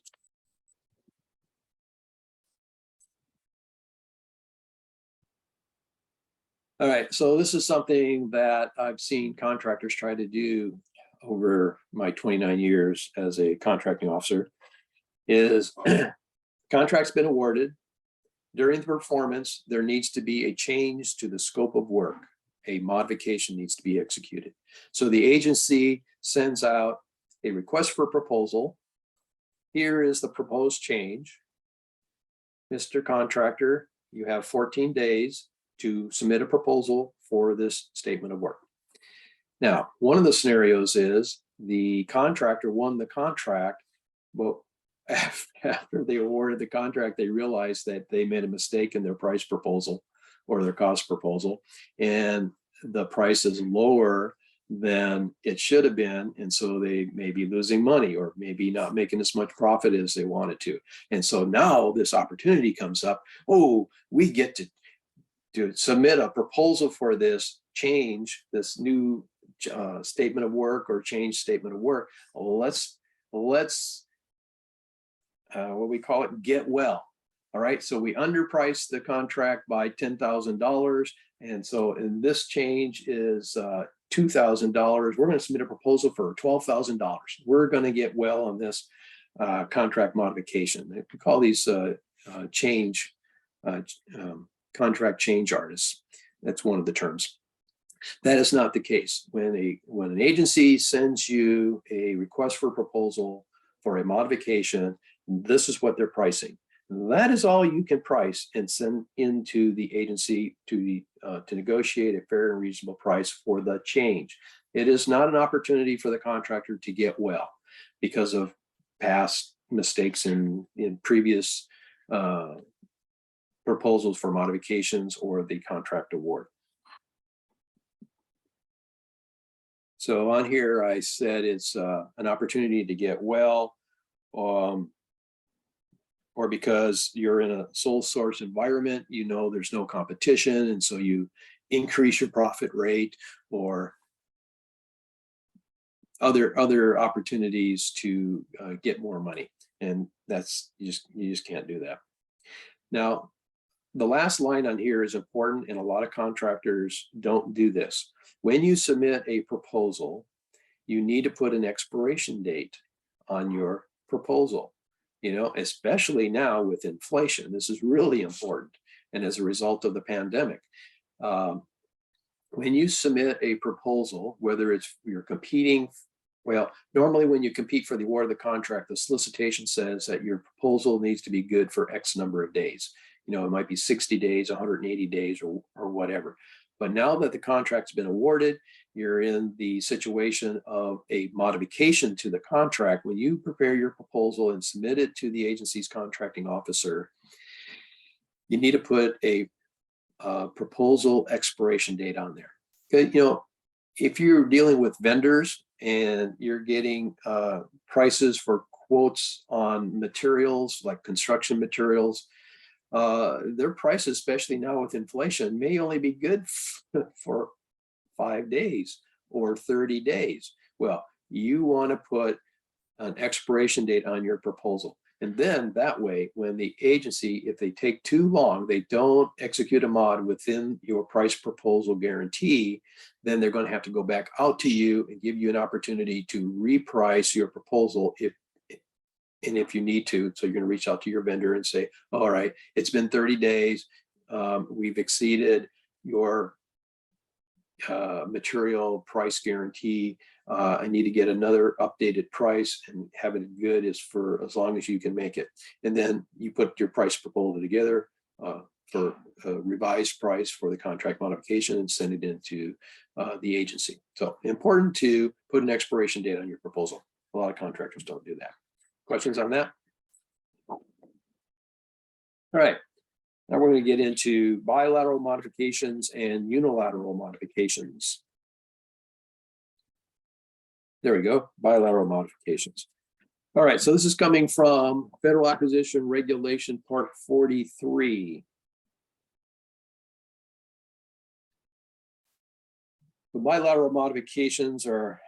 All right, so this is something that I've seen contractors try to do over my 29 years as a contracting officer. Is contract's been awarded. During the performance, there needs to be a change to the scope of work. A modification needs to be executed. So the agency sends out a request for proposal. Here is the proposed change. Mr. Contractor, you have 14 days to submit a proposal for this statement of work. Now, one of the scenarios is the contractor won the contract, but after they awarded the contract, they realized that they made a mistake in their price proposal or their cost proposal, and the price is lower than it should have been. And so they may be losing money or maybe not making as much profit as they wanted to. And so now this opportunity comes up. Oh, we get to submit a proposal for this change, this new statement of work or change statement of work. Let's what we call it, get well. All right, so we underpriced the contract by $10,000. And so in this change is $2,000. We're going to submit a proposal for $12,000. We're going to get well on this contract modification. We call these contract change artists. That's one of the terms. That is not the case. When an agency sends you a request for proposal for a modification, this is what they're pricing. That is all you can price and send into the agency to negotiate a fair and reasonable price for the change. It is not an opportunity for the contractor to get well because of past mistakes in previous proposals for modifications or the contract award. So on here, I said it's an opportunity to get well, or because you're in a sole source environment, you know there's no competition, and so you increase your profit rate, or other opportunities to get more money, and that's you just can't do that. Now, the last line on here is important, and a lot of contractors don't do this. When you submit a proposal, you need to put an expiration date on your proposal. You know, especially now with inflation, this is really important. And as a result of the pandemic, when you submit a proposal, whether it's you're competing, well, normally when you compete for the award of the contract, the solicitation says that your proposal needs to be good for X number of days. You know, it might be 60 days, 180 days, or whatever. But now that the contract's been awarded, you're in the situation of a modification to the contract. When you prepare your proposal and submit it to the agency's contracting officer, you need to put a proposal expiration date on there. Okay, you know, if you're dealing with vendors and you're getting prices for quotes on materials like construction materials, their prices, especially now with inflation, may only be good for 5 days or 30 days. Well, you want to put an expiration date on your proposal. And then that way, when the agency, if they take too long, they don't execute a mod within your price proposal guarantee, then they're going to have to go back out to you and give you an opportunity to reprice your proposal if you need to. So you're going to reach out to your vendor and say, all right, it's been 30 days. We've exceeded your material price guarantee. I need to get another updated price, and having it good is for as long as you can make it. And then you put your price proposal together for a revised price for the contract modification and send it into the agency. So important to put an expiration date on your proposal. A lot of contractors don't do that. Questions on that? All right. Now we're going to get into bilateral modifications and unilateral modifications. There we go, bilateral modifications. All right, so this is coming from Federal Acquisition Regulation Part 43. The bilateral modifications are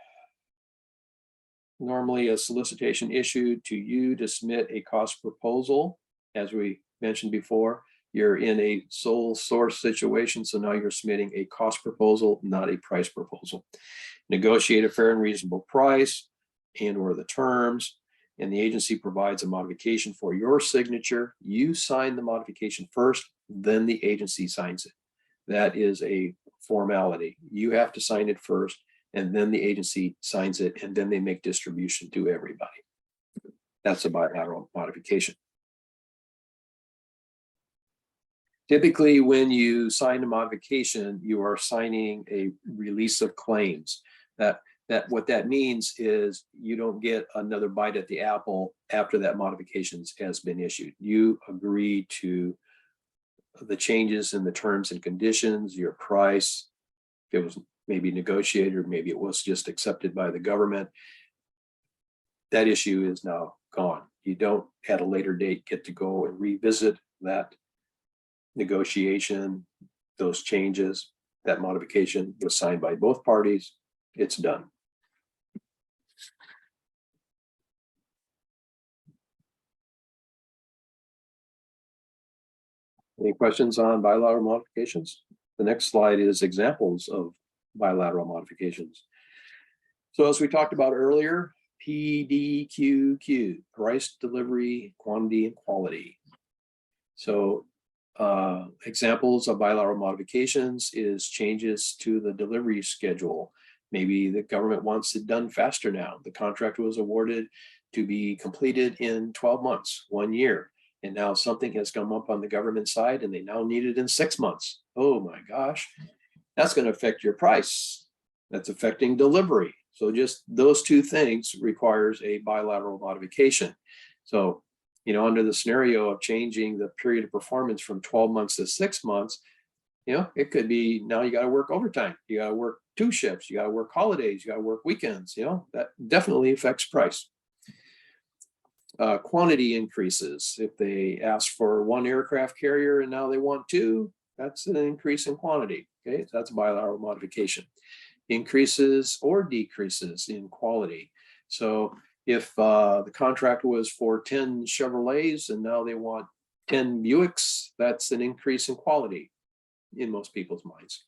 normally a solicitation issued to you to submit a cost proposal. As we mentioned before, you're in a sole source situation, so now you're submitting a cost proposal, not a price proposal. Negotiate a fair and reasonable price and or the terms, and the agency provides a modification for your signature. You sign the modification first, then the agency signs it. That is a formality. You have to sign it first, and then the agency signs it, and then they make distribution to everybody. That's a bilateral modification. Typically, when you sign a modification, you are signing a release of claims. That what that means is you don't get another bite at the apple after that modification has been issued. You agree to the changes in the terms and conditions, your price. If it was maybe negotiated, or maybe it was just accepted by the government, that issue is now gone. You don't at a later date get to go and revisit that negotiation, those changes. That modification was signed by both parties. It's done. Any questions on bilateral modifications? The next slide is examples of bilateral modifications. So as we talked about earlier, PDQQ, price, delivery, quantity, and quality. So examples of bilateral modifications is changes to the delivery schedule. Maybe the government wants it done faster now. The contract was awarded to be completed in 12 months, 1 year. And now something has come up on the government side and they now need it in 6 months. Oh my gosh, that's going to affect your price. That's affecting delivery. So just those two things requires a bilateral modification. So, under the scenario of changing the period of performance from 12 months to 6 months, it could be now you got to work overtime. You got to work 2 shifts. You got to work holidays. You got to work weekends. That definitely affects price. Quantity increases. If they ask for 1 aircraft carrier and now they want 2, that's an increase in quantity. Okay, so that's a bilateral modification. Increases or decreases in quality. So if the contract was for 10 Chevrolets and now they want 10 Buicks, that's an increase in quality in most people's minds,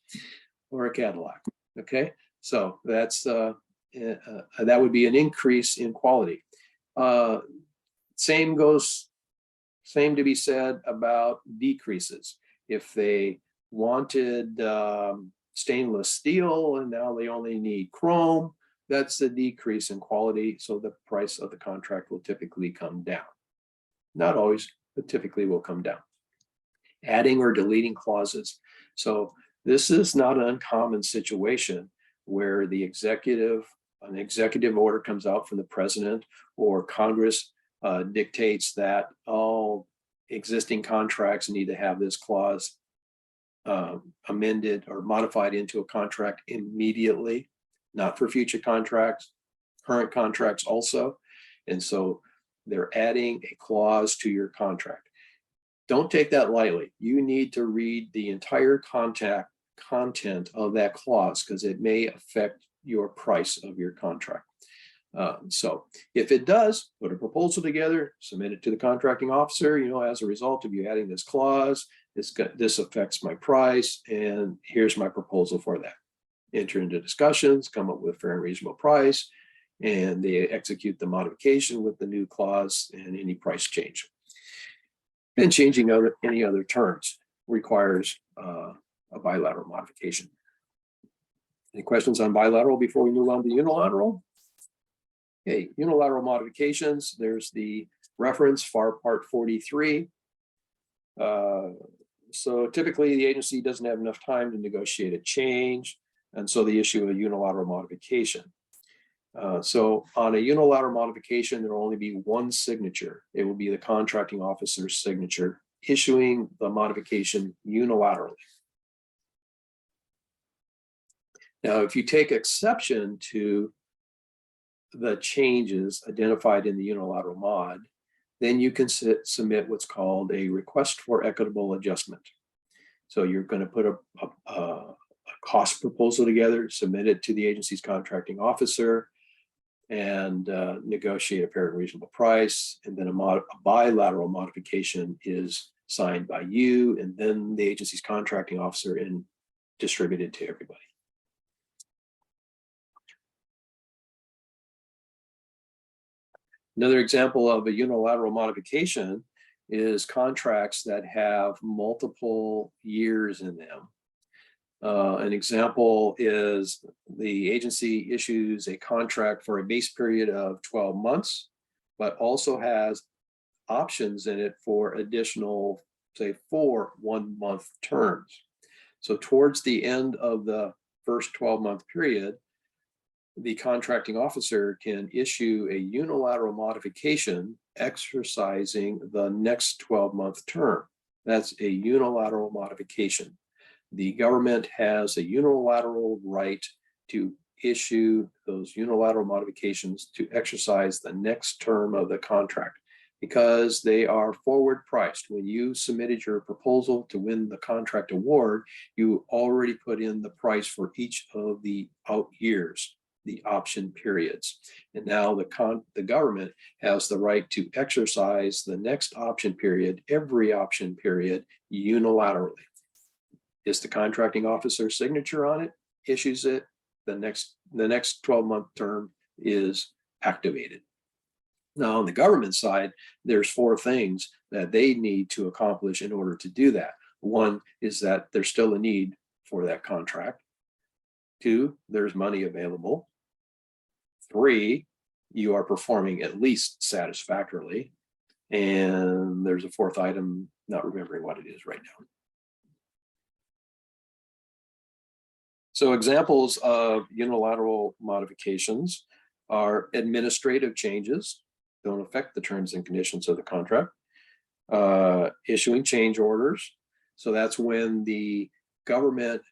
or a Cadillac. Okay, so that's that would be an increase in quality. Same to be said about decreases. If they wanted stainless steel and now they only need chrome, that's a decrease in quality. So the price of the contract will typically come down. Not always, but typically will come down. Adding or deleting clauses. So this is not an uncommon situation where an executive order comes out from the president or Congress dictates that all existing contracts need to have this clause amended or modified into a contract immediately, not for future contracts, current contracts also. And so they're adding a clause to your contract. Don't take that lightly. You need to read the entire content of that clause because it may affect your price of your contract. So if it does, put a proposal together, submit it to the contracting officer, as a result of you adding this clause, this affects my price, and here's my proposal for that. Enter into discussions, come up with a fair and reasonable price, and they execute the modification with the new clause and any price change. And changing out any other terms requires a bilateral modification. Any questions on bilateral before we move on to unilateral? Okay, unilateral modifications, there's the reference FAR Part 43. So typically the agency doesn't have enough time to negotiate a change, and so they issue a unilateral modification. So on a unilateral modification, there will only be one signature. It will be the contracting officer's signature issuing the modification unilaterally. Now, if you take exception to the changes identified in the unilateral mod, then you can submit what's called a request for equitable adjustment. So you're going to put a cost proposal together, submit it to the agency's contracting officer, and negotiate a fair and reasonable price. And then a bilateral modification is signed by you and then the agency's contracting officer and distributed to everybody. Another example of a unilateral modification is contracts that have multiple years in them. An example is the agency issues a contract for a base period of 12 months, but also has options in it for additional, say, 4 one-month terms. So towards the end of the first 12-month period, the contracting officer can issue a unilateral modification exercising the next 12-month term. That's a unilateral modification. The government has a unilateral right to issue those unilateral modifications to exercise the next term of the contract because they are forward priced. When you submitted your proposal to win the contract award, you already put in the price for each of the out years, the option periods. And now the government has the right to exercise the next option period, every option period, unilaterally. Is the contracting officer's signature on it, issues it, the next 12-month term is activated. Now, on the government side, there's 4 things that they need to accomplish in order to do that. 1 is that there's still a need for that contract. 2, there's money available. 3, you are performing at least satisfactorily. And there's a 4th item, not remembering what it is right now. So examples of unilateral modifications are administrative changes, don't affect the terms and conditions of the contract, issuing change orders. So that's when the government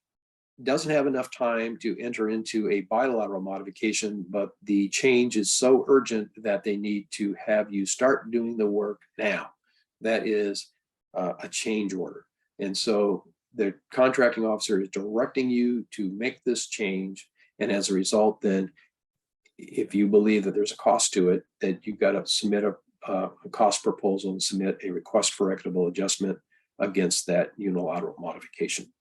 doesn't have enough time to enter into a bilateral modification, but the change is so urgent that they need to have you start doing the work now. That is a change order. And so the contracting officer is directing you to make this change. And as a result, then if you believe that there's a cost to it, that you've got to submit a cost proposal and submit a request for equitable adjustment against that unilateral modification.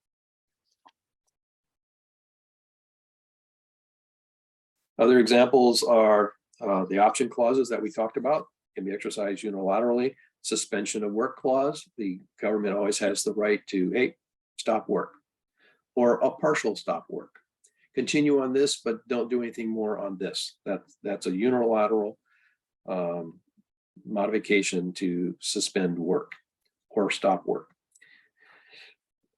Other examples are the option clauses that we talked about can be exercised unilaterally. Suspension of work clause, the government always has the right to, hey, stop work, or a partial stop work. Continue on this, but don't do anything more on this. That's a unilateral modification to suspend work or stop work.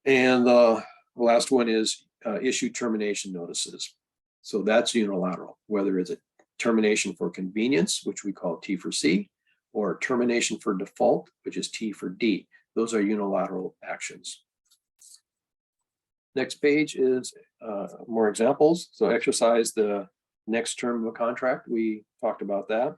And the last one is issue termination notices. So that's unilateral, whether it's a termination for convenience, which we call T for C, or termination for default, which is T for D. Those are unilateral actions. Next page is more examples. So exercise the next term of a contract. We talked about that.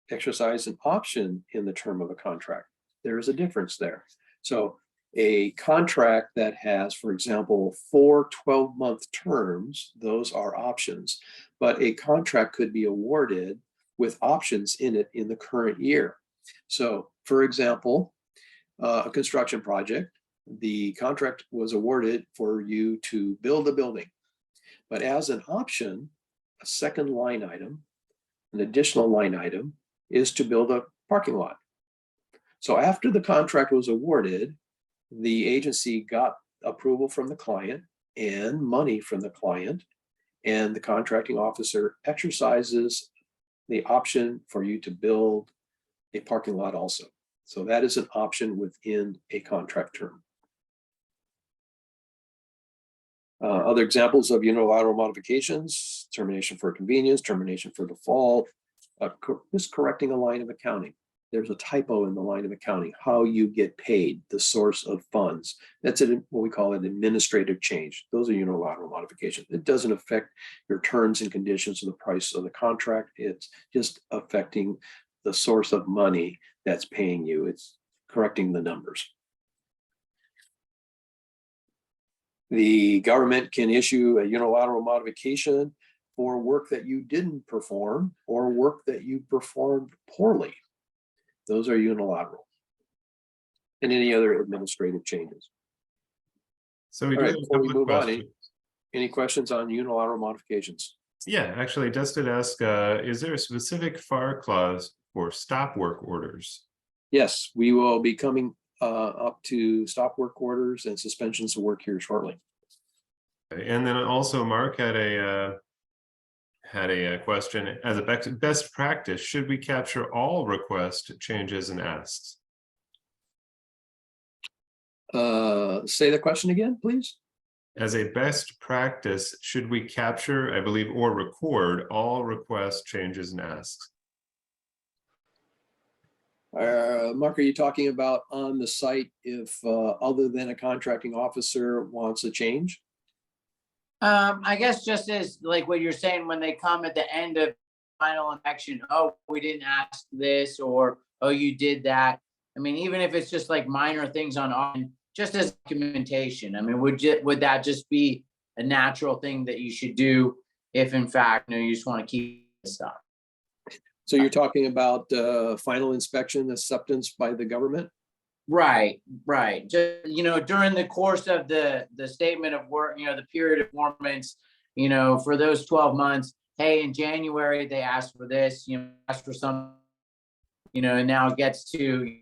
Exercise an option in the term of a contract. There is a difference there. So A contract that has, for example, 4 12-month terms, those are options, but a contract could be awarded with options in it in the current year. So, for example, a construction project, the contract was awarded for you to build a building, but as an option, a second line item, an additional line item, is to build a parking lot. So after the contract was awarded, the agency got approval from the client and money from the client, and the contracting officer exercises the option for you to build a parking lot also. So that is an option within a contract term. Other examples of unilateral modifications: termination for convenience, termination for default, just correcting a line of accounting. There's a typo in the line of accounting, how you get paid, the source of funds. That's what we call an administrative change. Those are unilateral modifications. It doesn't affect your terms and conditions of the price of the contract. It's just affecting the source of money that's paying you. It's correcting the numbers. The government can issue a unilateral modification for work that you didn't perform or work that you performed poorly. Those are unilateral. And any other administrative changes. So we All do right, have a before we couple of move on, questions. any questions on unilateral modifications? Yeah, actually, Dustin asked, is there a specific FAR clause for stop work orders? Yes, we will be coming up to stop work orders and suspensions of work here shortly. And then also Mark had a question. As a best practice, should we capture all request changes and asks? Say the question again, please. As a best practice, should we capture, I believe, or record all request changes and asks? Mark, are you talking about on the site if other than a contracting officer wants a change? I guess just as like what you're saying, when they come at the end of final inspection, oh, we didn't ask this, or oh, you did that. I mean, even if it's just like minor things on our end, just as documentation. I mean, would that just be a natural thing that you should do if in fact, you just want to keep this stuff? So you're talking about final inspection acceptance by the government? Right. Just, during the course of the statement of work, the period of performance, for those 12 months, hey, in January, they asked for this, asked for some, and now it gets to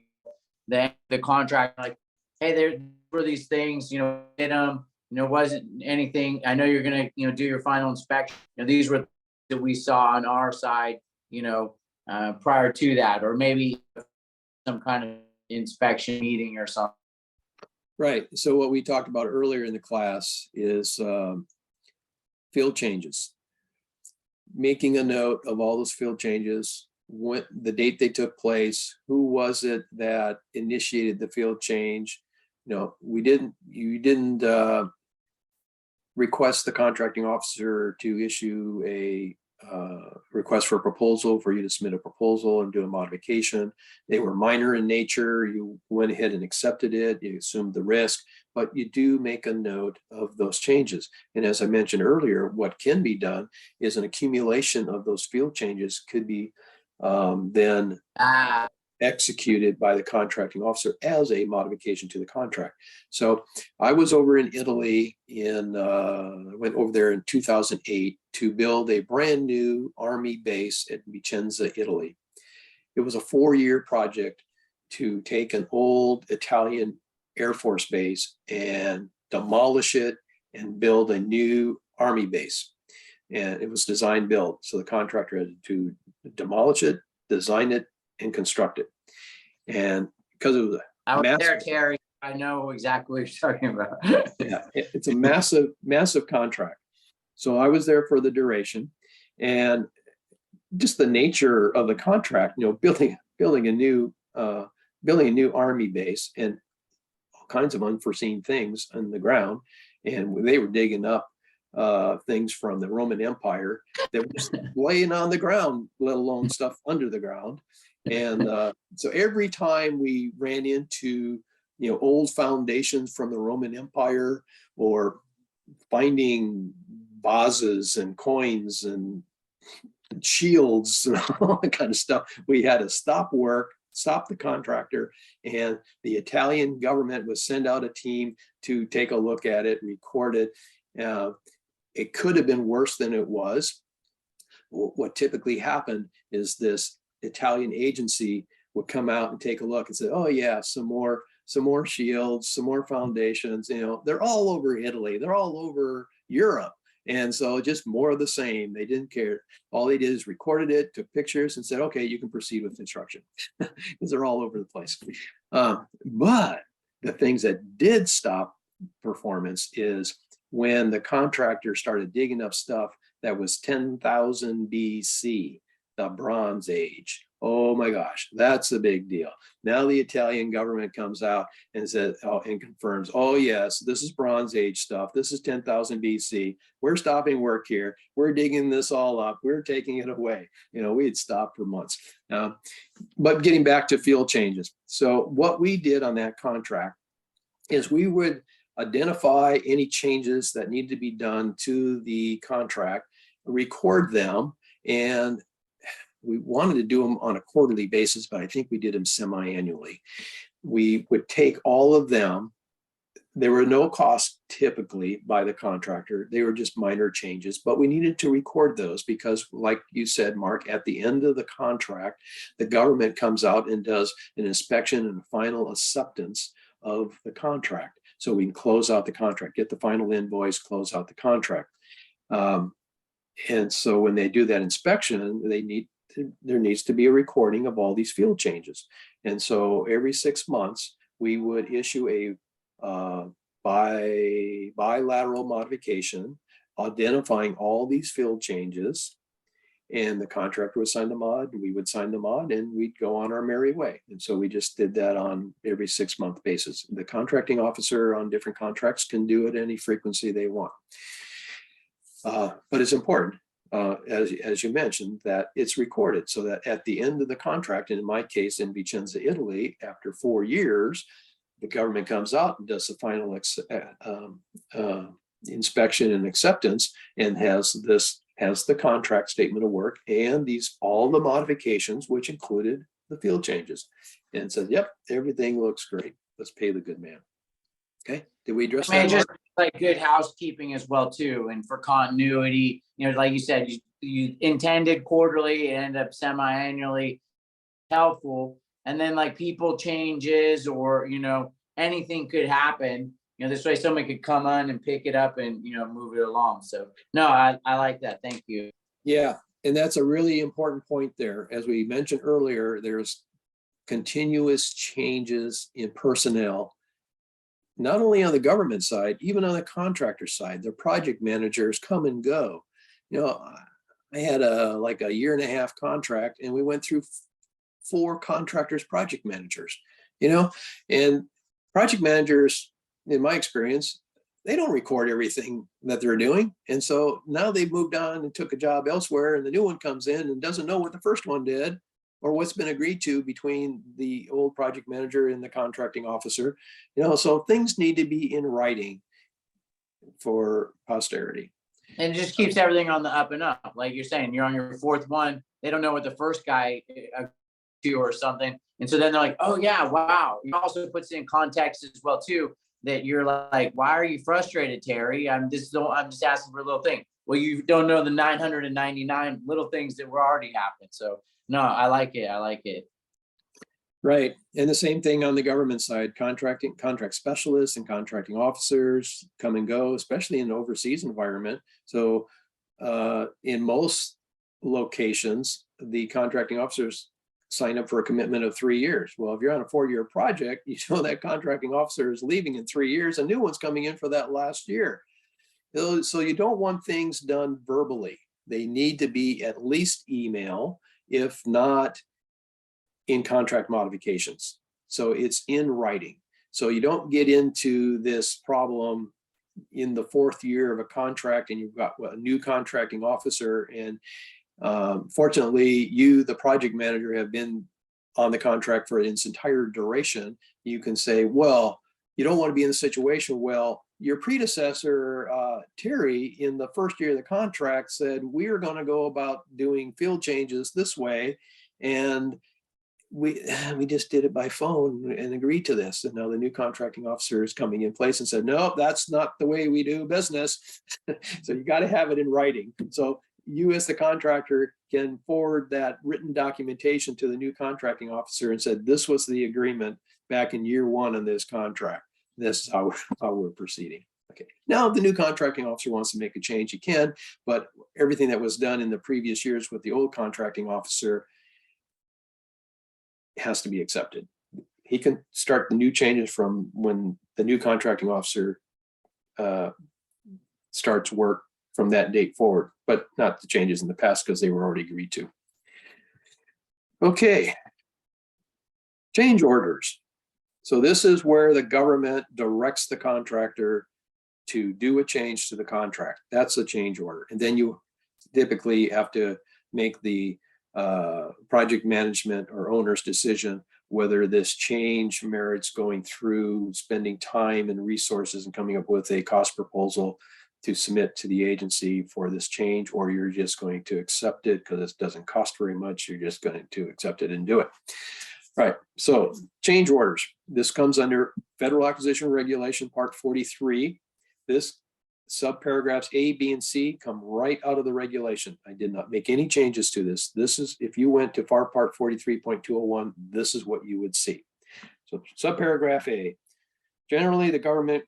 the contract, like, hey, there were these things, did them, wasn't anything. I know you're going to, do your final inspection. These were that we saw on our side, prior to that, or maybe some kind of inspection meeting or something. Right. So what we talked about earlier in the class is field changes. Making a note of all those field changes, when the date they took place, who was it that initiated the field change. You didn't request the contracting officer to issue a request for a proposal for you to submit a proposal and do a modification. They were minor in nature. You went ahead and accepted it. You assumed the risk, but you do make a note of those changes. And as I mentioned earlier, what can be done is an accumulation of those field changes could be then executed by the contracting officer as a modification to the contract. So I was over in Italy went over there in 2008 to build a brand new Army base at Vicenza, Italy. It was a 4-year project to take an old Italian Air Force base and demolish it and build a new Army base. And it was design build. So the contractor had to demolish it, design it, and construct it. And because it was I was there, Terry. I know exactly what you're talking about. Yeah, it's a massive contract. So I was there for the duration, and just the nature of the contract, building a new Army base and all kinds of unforeseen things on the ground. And they were digging up things from the Roman Empire that were just laying on the ground, let alone stuff under the ground. And so every time we ran into old foundations from the Roman Empire, or finding vases and coins and shields and all that kind of stuff. We had to stop work, stop the contractor, and the Italian government would send out a team to take a look at it, record it. It could have been worse than it was. What typically happened is this Italian agency would come out and take a look and say, oh yeah, some more shields, some more foundations, they're all over Italy, they're all over Europe. And so just more of the same. They didn't care. All they did is recorded it, took pictures, and said, okay, you can proceed with construction, because they're all over the place. But the things that did stop performance is when the contractor started digging up stuff that was 10,000 BC, the Bronze Age. Oh my gosh, that's a big deal. Now the Italian government comes out and says, and confirms, oh yes, this is Bronze Age stuff. This is 10,000 BC. We're stopping work here. We're digging this all up. We're taking it away. We had stopped for months. But getting back to field changes. So what we did on that contract is we would identify any changes that need to be done to the contract, record them, and we wanted to do them on a quarterly basis, but I think we did them semi-annually. We would take all of them. There were no costs typically by the contractor. They were just minor changes, but we needed to record those because, like you said, Mark, at the end of the contract, the government comes out and does an inspection and a final acceptance of the contract. So we can close out the contract, get the final invoice, close out the contract. And so when they do that inspection, there needs to be a recording of all these field changes. And so every 6 months, we would issue a bilateral modification identifying all these field changes, and the contractor would sign the mod, we would sign the mod, and we'd go on our merry way. And so we just did that on every 6 month basis. The contracting officer on different contracts can do it any frequency they want. But it's important, as you mentioned, that it's recorded so that at the end of the contract, and in my case in Vicenza, Italy, after 4 years, the government comes out and does the final inspection and acceptance, and has the contract statement of work and all the modifications, which included the field changes, and says, yep, everything looks great. Let's pay the good man. Okay, did we address that? Just like good housekeeping as well too, and for continuity, like you said, you intended quarterly, it ended up semi-annually, helpful. And then like people changes or anything could happen. This way somebody could come on and pick it up and move it along. So no, I like that. Thank you. Yeah, and that's a really important point there. As we mentioned earlier, there's continuous changes in personnel, not only on the government side, even on the contractor side. The project managers come and go. I had a 1.5-year contract, and we went through 4 contractors, project managers, and project managers, in my experience, they don't record everything that they're doing. And so now they've moved on and took a job elsewhere, and the new one comes in and doesn't know what the first one did or what's been agreed to between the old project manager and the contracting officer. So things need to be in writing for posterity. And it just keeps everything on the up and up. Like you're saying, you're on your 4th one. They don't know what the first guy do or something. And so then they're like, oh yeah, wow. It also puts it in context as well too, that you're like, why are you frustrated, Terry? I'm just asking for a little thing. Well, you don't know the 999 little things that were already happened. So no, I like it. Right. And the same thing on the government side, contract specialists and contracting officers come and go, especially in an overseas environment. So in most locations, the contracting officers sign up for a commitment of 3 years. Well, if you're on a 4-year project, that contracting officer is leaving in 3 years, a new one's coming in for that last year. So you don't want things done verbally. They need to be at least email, if not in contract modifications. So it's in writing. So you don't get into this problem in the 4th year of a contract and you've got a new contracting officer, and fortunately, you, the project manager, have been on the contract for its entire duration, you can say, well, you don't want to be in the situation, well, your predecessor, Terry, in the first year of the contract said, we're going to go about doing field changes this way. And we just did it by phone and agreed to this. And now the new contracting officer is coming in place and said, no, that's not the way we do business. So you got to have it in writing. So you as the contractor can forward that written documentation to the new contracting officer and said, this was the agreement back in year one on this contract. This is how we're proceeding. Okay. Now, if the new contracting officer wants to make a change, he can, but everything that was done in the previous years with the old contracting officer has to be accepted. He can start the new changes from when the new contracting officer starts work from that date forward, but not the changes in the past because they were already agreed to. Okay. Change orders. So this is where the government directs the contractor to do a change to the contract. That's a change order. And then you typically have to make the project management or owner's decision whether this change merits going through spending time and resources and coming up with a cost proposal to submit to the agency for this change, or you're just going to accept it because it doesn't cost very much. You're just going to accept it and do it. Right. So change orders. This comes under Federal Acquisition Regulation Part 43. This subparagraphs A, B, and C come right out of the regulation. I did not make any changes to this. This is, if you went to FAR Part 43.201, this is what you would see. So subparagraph A, generally the government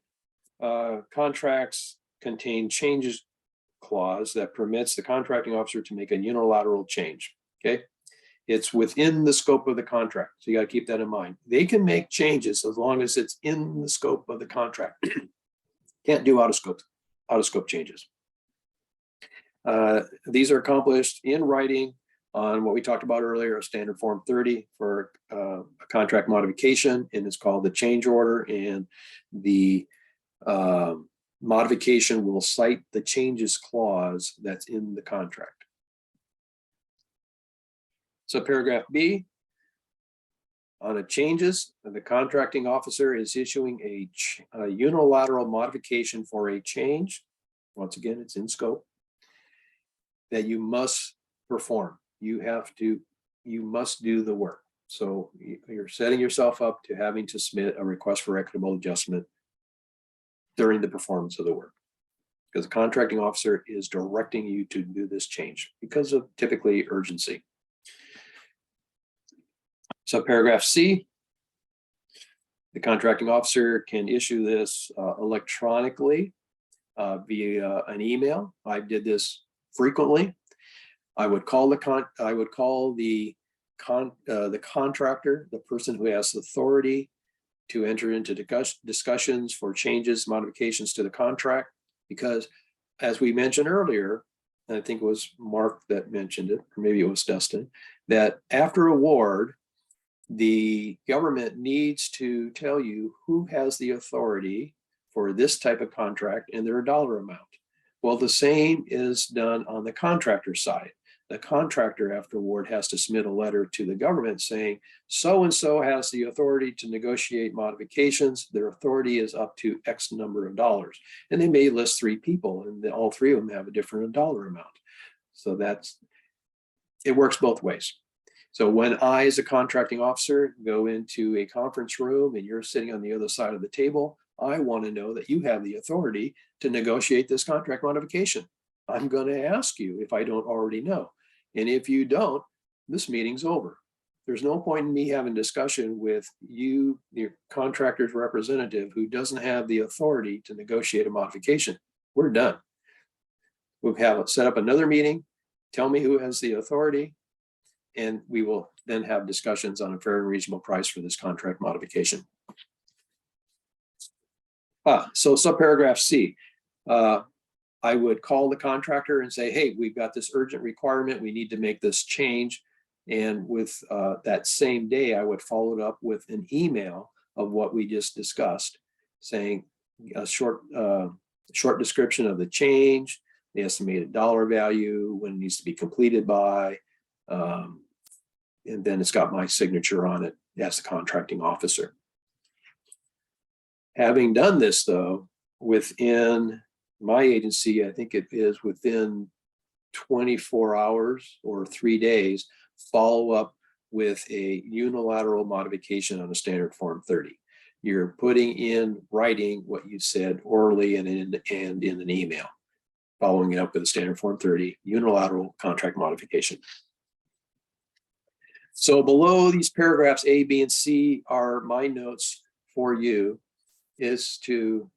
contracts contain changes clause that permits the contracting officer to make a unilateral change. Okay. It's within the scope of the contract. So you got to keep that in mind. They can make changes as long as it's in the scope of the contract. Can't do out of scope changes. These are accomplished in writing on what we talked about earlier, a standard form 30 for a contract modification, and it's called the change order, and the modification will cite the changes clause that's in the contract. So paragraph B, on a changes, the contracting officer is issuing a unilateral modification for a change. Once again, it's in scope that you must perform. You must do the work. So you're setting yourself up to having to submit a request for equitable adjustment during the performance of the work, because the contracting officer is directing you to do this change because of typically urgency. So paragraph C, the contracting officer can issue this electronically via an email. I did this frequently. I would call the contractor, the person who has authority to enter into discussions for changes, modifications to the contract, because as we mentioned earlier, and I think it was Mark that mentioned it, or maybe it was Dustin, that after award, the government needs to tell you who has the authority for this type of contract and their dollar amount. Well, the same is done on the contractor side. The contractor after award has to submit a letter to the government saying, so-and-so has the authority to negotiate modifications. Their authority is up to X number of dollars. And they may list 3 people and all 3 of them have a different dollar amount. So it works both ways. So when I, as a contracting officer, go into a conference room and you're sitting on the other side of the table, I want to know that you have the authority to negotiate this contract modification. I'm going to ask you if I don't already know. And if you don't, this meeting's over. There's no point in me having discussion with you, your contractor's representative, who doesn't have the authority to negotiate a modification. We're done. We'll have set up another meeting. Tell me who has the authority, and we will then have discussions on a fair and reasonable price for this contract modification. So subparagraph C, I would call the contractor and say, hey, we've got this urgent requirement. We need to make this change. And with that same day, I would follow it up with an email of what we just discussed, saying a short description of the change, the estimated dollar value, when it needs to be completed by, And then it's got my signature on it as the contracting officer. Having done this, though, within my agency, I think it is within 24 hours or 3 days, follow up with a unilateral modification on a standard form 30. You're putting in writing what you said orally and in an email, following it up with a standard form 30 unilateral contract modification. So below these paragraphs A, B, and C are my notes for you, is to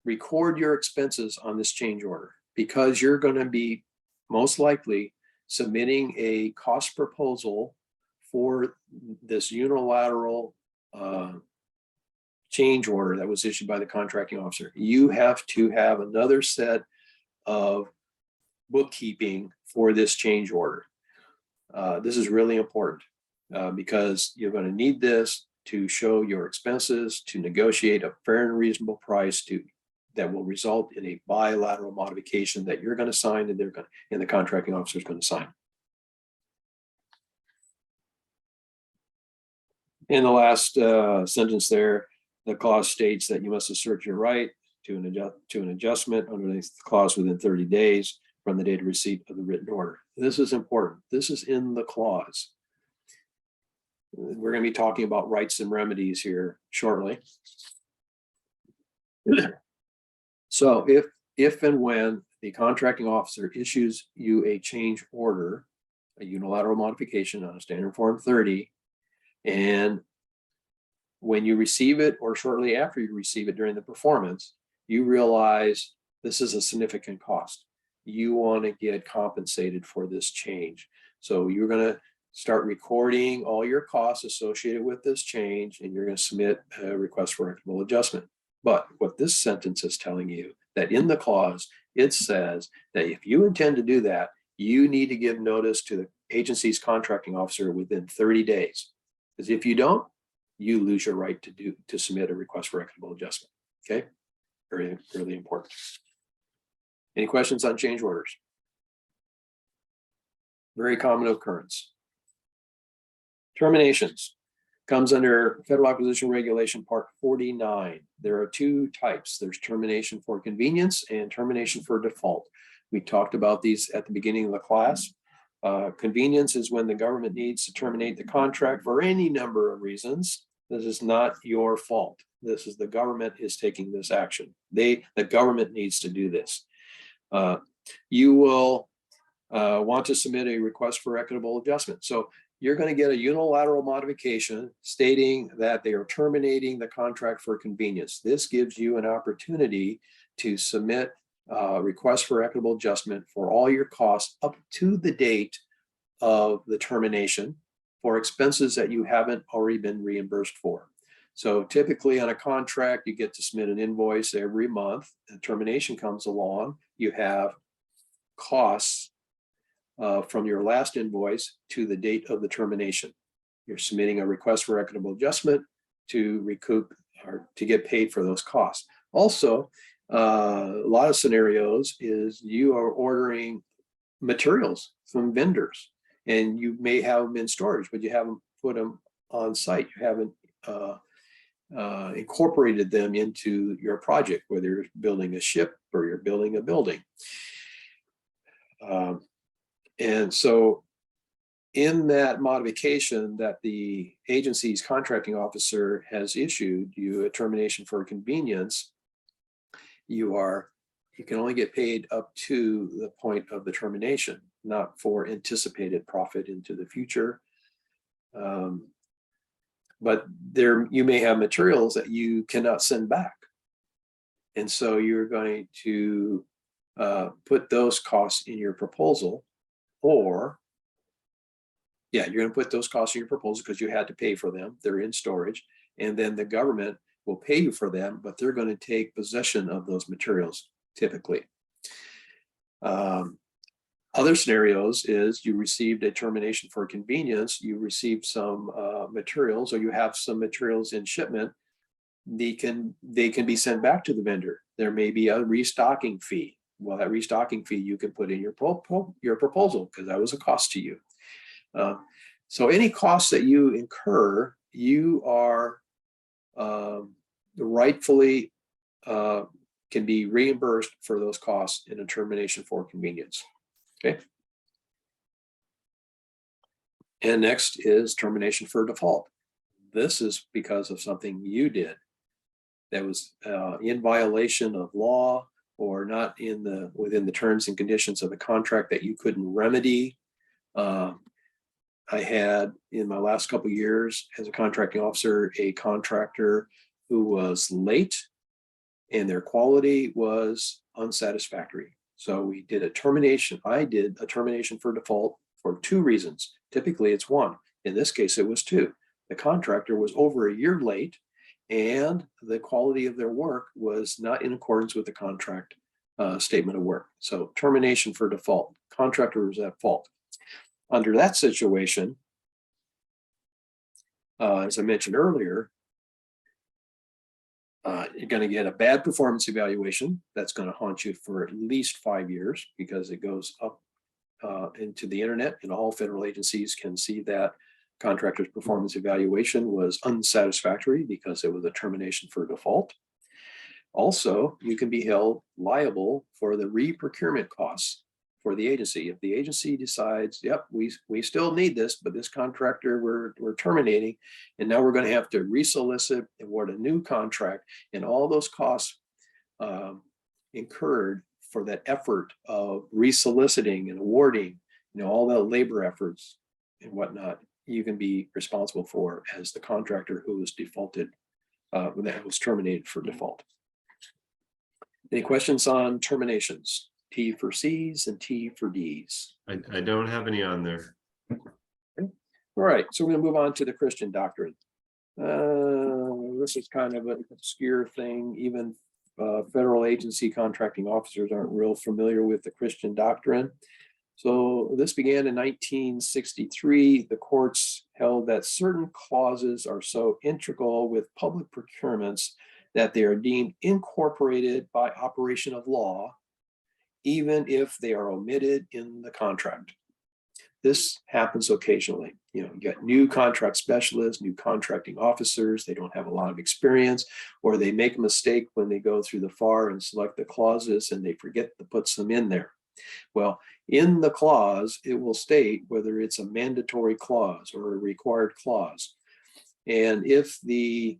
record your expenses on this change order, because you're going to be most likely submitting a cost proposal for this unilateral change order that was issued by the contracting officer. You have to have another set of bookkeeping for this change order. This is really important because you're going to need this to show your expenses, to negotiate a fair and reasonable price that will result in a bilateral modification that you're going to sign and the contracting officer is going to sign. In the last sentence there, the clause states that you must assert your right to an adjustment underneath the clause within 30 days from the date of receipt of the written order. This is important. This is in the clause. We're going to be talking about rights and remedies here shortly. So if and when the contracting officer issues you a change order, a unilateral modification on a standard form 30, and when you receive it or shortly after you receive it during the performance, you realize this is a significant cost. You want to get compensated for this change. So you're going to start recording all your costs associated with this change, and you're going to submit a request for equitable adjustment. But what this sentence is telling you, that in the clause, it says that if you intend to do that, you need to give notice to the agency's contracting officer within 30 days. Because if you don't, you lose your right to submit a request for equitable adjustment. Okay, very, really important. Any questions on change orders? Very common occurrence. Terminations comes under Federal Acquisition Regulation Part 49. There are two types. There's termination for convenience and termination for default. We talked about these at the beginning of the class. Convenience is when the government needs to terminate the contract for any number of reasons. This is not your fault. This is the government is taking this action. The government needs to do this. You will want to submit a request for equitable adjustment. So you're going to get a unilateral modification stating that they are terminating the contract for convenience. This gives you an opportunity to submit a request for equitable adjustment for all your costs up to the date of the termination for expenses that you haven't already been reimbursed for. So typically on a contract, you get to submit an invoice every month. The termination comes along, you have costs from your last invoice to the date of the termination. You're submitting a request for equitable adjustment to recoup or to get paid for those costs. Also, a lot of scenarios is you are ordering materials from vendors and you may have them in storage, but you haven't put them on site. You haven't incorporated them into your project, whether you're building a ship or you're building a building. And so in that modification that the agency's contracting officer has issued you a termination for convenience, you can only get paid up to the point of the termination, not for anticipated profit into the future. But you may have materials that you cannot send back. And so you're going to put those costs in your proposal, or you're going to put those costs in your proposal because you had to pay for them. They're in storage, and then the government will pay you for them, but they're going to take possession of those materials typically. Other scenarios is you received a termination for convenience, you received some materials, or you have some materials in shipment. They can be sent back to the vendor. There may be a restocking fee. Well, that restocking fee you can put in your proposal because that was a cost to you. So any costs that you incur, you are rightfully can be reimbursed for those costs in a termination for convenience. Okay. And next is termination for default. This is because of something you did that was in violation of law or not within the terms and conditions of the contract that you couldn't remedy. I had in my last couple of years as a contracting officer, a contractor who was late and their quality was unsatisfactory. So we did a termination. I did a termination for default for 2 reasons. Typically it's 1. In this case, it was 2. The contractor was over a year late and the quality of their work was not in accordance with the contract statement of work. So termination for default, contractor was at fault. Under that situation, as I mentioned earlier, you're going to get a bad performance evaluation that's going to haunt you for at least 5 years because it goes up into the internet, and all federal agencies can see that contractor's performance evaluation was unsatisfactory because it was a termination for default. Also, you can be held liable for the re-procurement costs for the agency. If the agency decides, yep, we still need this, but this contractor we're terminating, and now we're going to have to resolicit and award a new contract, and all those costs incurred for that effort of resoliciting and awarding, all the labor efforts and whatnot, you can be responsible for as the contractor who was defaulted, that was terminated for default. Any questions on terminations? T for C's and T for D's. I don't have any on there. Okay. All right, so we're going to move on to the Christian doctrine. This is kind of an obscure thing. Even federal agency contracting officers aren't real familiar with the Christian doctrine. So this began in 1963. The courts held that certain clauses are so integral with public procurements that they are deemed incorporated by operation of law, even if they are omitted in the contract. This happens occasionally. You get new contract specialists, new contracting officers, they don't have a lot of experience, or they make a mistake when they go through the FAR and select the clauses and they forget to put them in there. Well, in the clause, it will state whether it's a mandatory clause or a required clause. And if the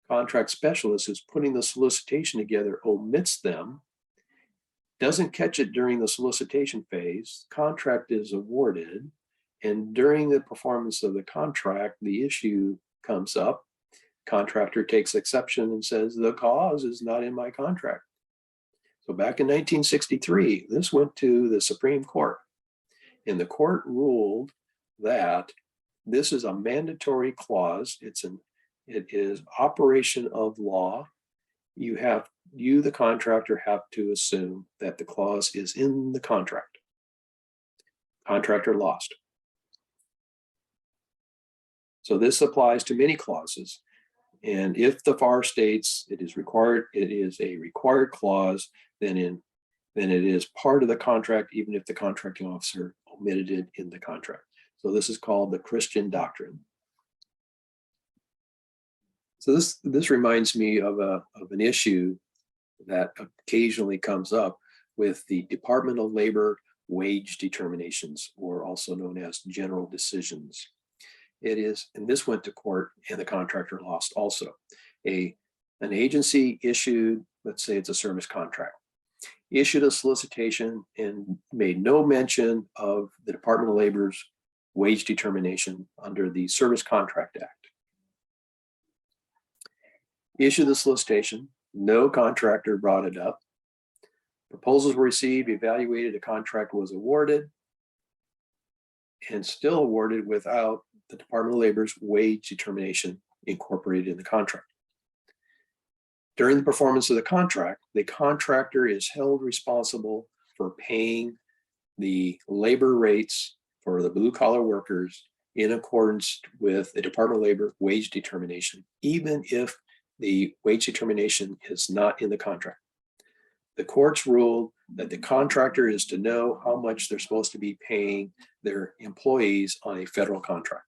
contract specialist who's putting the solicitation together omits them, doesn't catch it during the solicitation phase, contract is awarded, and during the performance of the contract, the issue comes up. Contractor takes exception and says, the clause is not in my contract. So back in 1963, this went to the Supreme Court, and the court ruled that this is a mandatory clause. It is operation of law. You, the contractor, have to assume that the clause is in the contract. Contractor lost. So this applies to many clauses. And if the FAR states it is required, it is a required clause, then it is part of the contract, even if the contracting officer omitted it in the contract. So this is called the Christian doctrine. So this reminds me of an issue that occasionally comes up with the Department of Labor wage determinations, or also known as general decisions. It is, and this went to court and the contractor lost also. An agency issued, let's say it's a service contract, issued a solicitation and made no mention of the Department of Labor's wage determination under the Service Contract Act. Issued the solicitation, no contractor brought it up. Proposals were received, evaluated, a contract was awarded, and still awarded without the Department of Labor's wage determination incorporated in the contract. During the performance of the contract, the contractor is held responsible for paying the labor rates for the blue-collar workers in accordance with the Department of Labor wage determination, even if the wage determination is not in the contract. The courts ruled that the contractor is to know how much they're supposed to be paying their employees on a federal contract.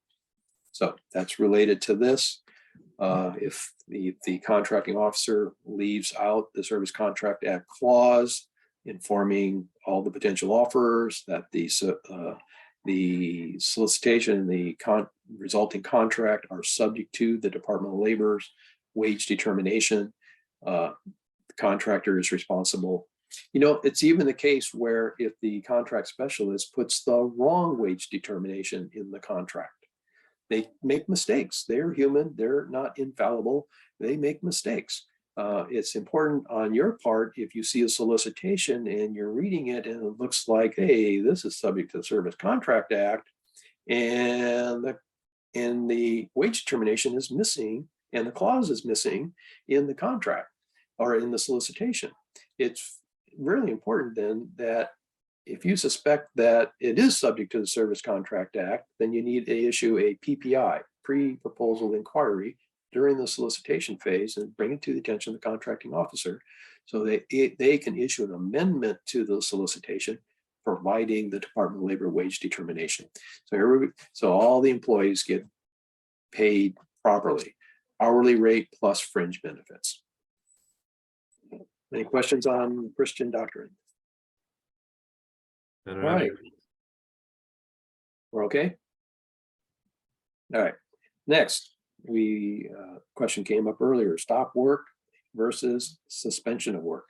So that's related to this. If the contracting officer leaves out the Service Contract Act clause informing all the potential offers that the solicitation and the resulting contract are subject to the Department of Labor's wage determination, the contractor is responsible. You know, it's even the case where if the contract specialist puts the wrong wage determination in the contract, they make mistakes. They're human. They're not infallible. They make mistakes. It's important on your part, if you see a solicitation and you're reading it and it looks like, hey, this is subject to the Service Contract Act, and the wage determination is missing and the clause is missing in the contract or in the solicitation. It's really important then that if you suspect that it is subject to the Service Contract Act, then you need to issue a PPI, pre-proposal inquiry, during the solicitation phase and bring it to the attention of the contracting officer so that they can issue an amendment to the solicitation providing the Department of Labor wage determination. So all the employees get paid properly, hourly rate plus fringe benefits. Any questions on Christian doctrine? All right. We're okay? All right. Next, question came up earlier, stop work versus suspension of work.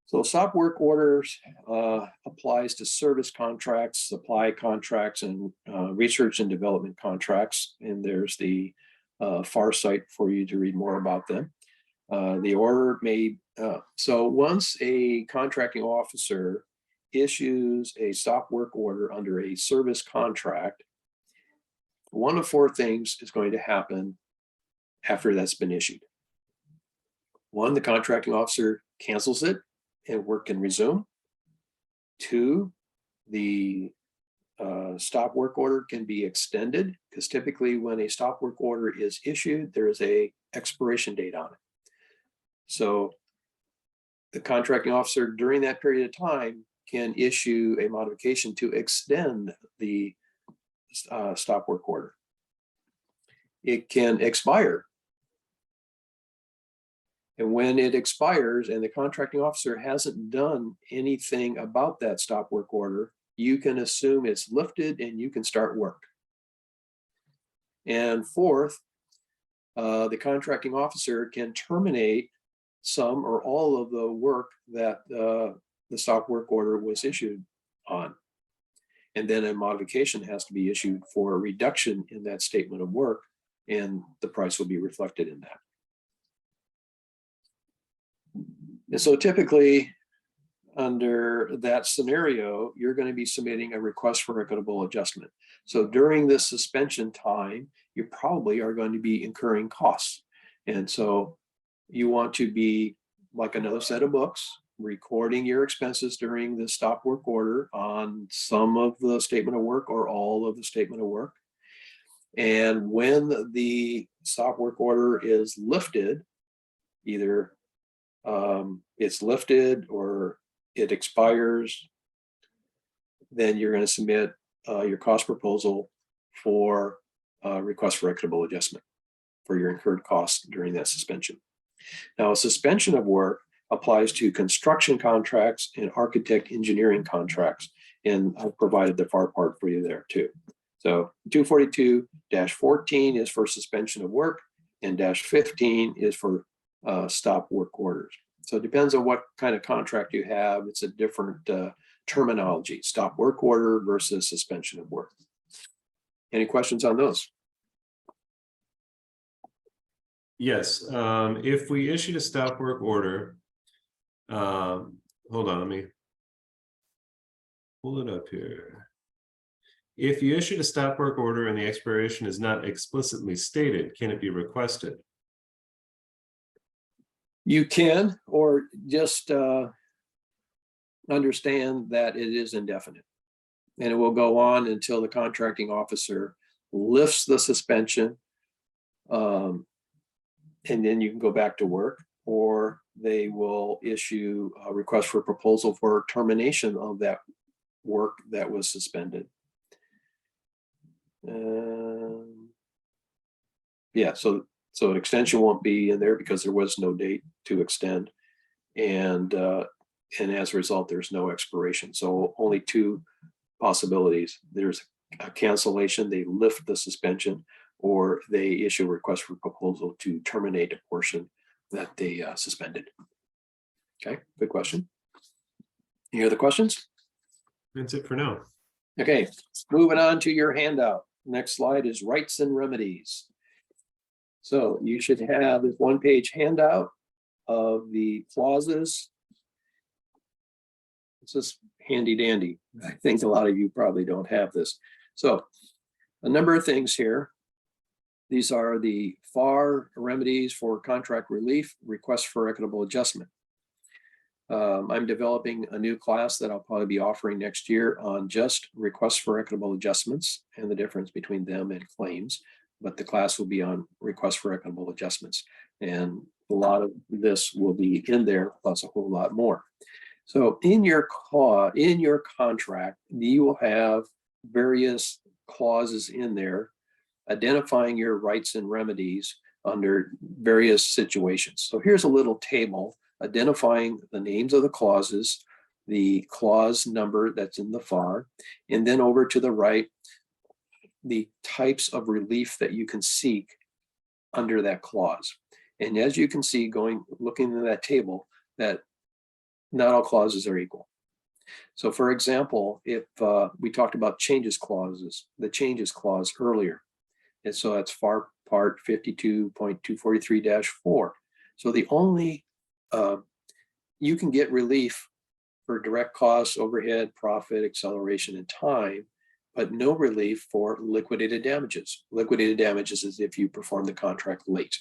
So stop work orders applies to service contracts, supply contracts, and research and development contracts. And there's the FAR site for you to read more about them. The order made, so once a contracting officer issues a stop work order under a service contract, one of four things is going to happen after that's been issued. One, the contracting officer cancels it and work can resume. Two, the stop work order can be extended, because typically when a stop work order is issued, there is a expiration date on it. So the contracting officer during that period of time can issue a modification to extend the stop work order. It can expire. And when it expires and the contracting officer hasn't done anything about that stop work order, you can assume it's lifted and you can start work. And fourth, the contracting officer can terminate some or all of the work that the stop work order was issued on. And then a modification has to be issued for a reduction in that statement of work, and the price will be reflected in that. And so typically, under that scenario, you're going to be submitting a request for equitable adjustment. So during this suspension time, you probably are going to be incurring costs. And so you want to be like another set of books, recording your expenses during the stop work order on some of the statement of work or all of the statement of work. And when the stop work order is lifted, either it's lifted or it expires, then you're going to submit your cost proposal for request for equitable adjustment for your incurred costs during that suspension. Now, a suspension of work applies to construction contracts and architect engineering contracts. And I've provided the FAR part for you there too. So 242-14 is for suspension of work, and -15 is for stop work orders. So it depends on what kind of contract you have. It's a different terminology, stop work order versus suspension of work. Any questions on those? Yes, if we issued a stop work order, hold on, let me pull it up here. If you issued a stop work order and the expiration is not explicitly stated, can it be requested? You can, or just understand that it is indefinite. And it will go on until the contracting officer lifts the suspension, and then you can go back to work, or they will issue a request for proposal for termination of that work that was suspended. Yeah, so an extension won't be in there because there was no date to extend. And as a result, there's no expiration. So only two possibilities. There's a cancellation, they lift the suspension, or they issue a request for proposal to terminate a portion that they suspended. Okay, good question. Any other questions? That's it for now. Okay, moving on to your handout. Next slide is rights and remedies. So you should have this one-page handout of the clauses. It's just handy dandy. I think a lot of you probably don't have this. So a number of things here. These are the FAR remedies for contract relief, requests for equitable adjustment. I'm developing a new class that I'll probably be offering next year on just requests for equitable adjustments and the difference between them and claims. But the class will be on requests for equitable adjustments. And a lot of this will be in there, plus a whole lot more. So in your contract, you will have various clauses in there identifying your rights and remedies under various situations. So here's a little table identifying the names of the clauses, the clause number that's in the FAR, and then over to the right, the types of relief that you can seek under that clause. And as you can see, looking at that table, that not all clauses are equal. So for example, if we talked about changes clauses, the changes clause earlier, and so that's FAR part 52.243-4. So the only, you can get relief for direct costs, overhead, profit, acceleration, and time, but no relief for liquidated damages. Liquidated damages is if you perform the contract late.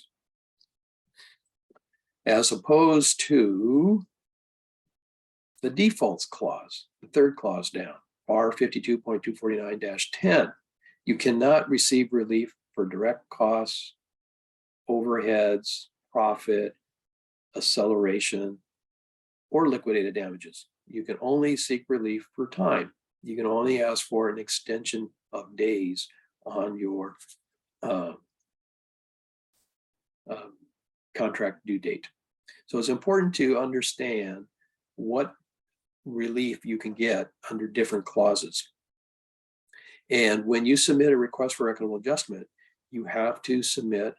As opposed to the defaults clause, the third clause down, FAR 52.249-10. You cannot receive relief for direct costs, overheads, profit, acceleration, or liquidated damages. You can only seek relief for time. You can only ask for an extension of days on your contract due date. So it's important to understand what relief you can get under different clauses. And when you submit a request for equitable adjustment, you have to submit,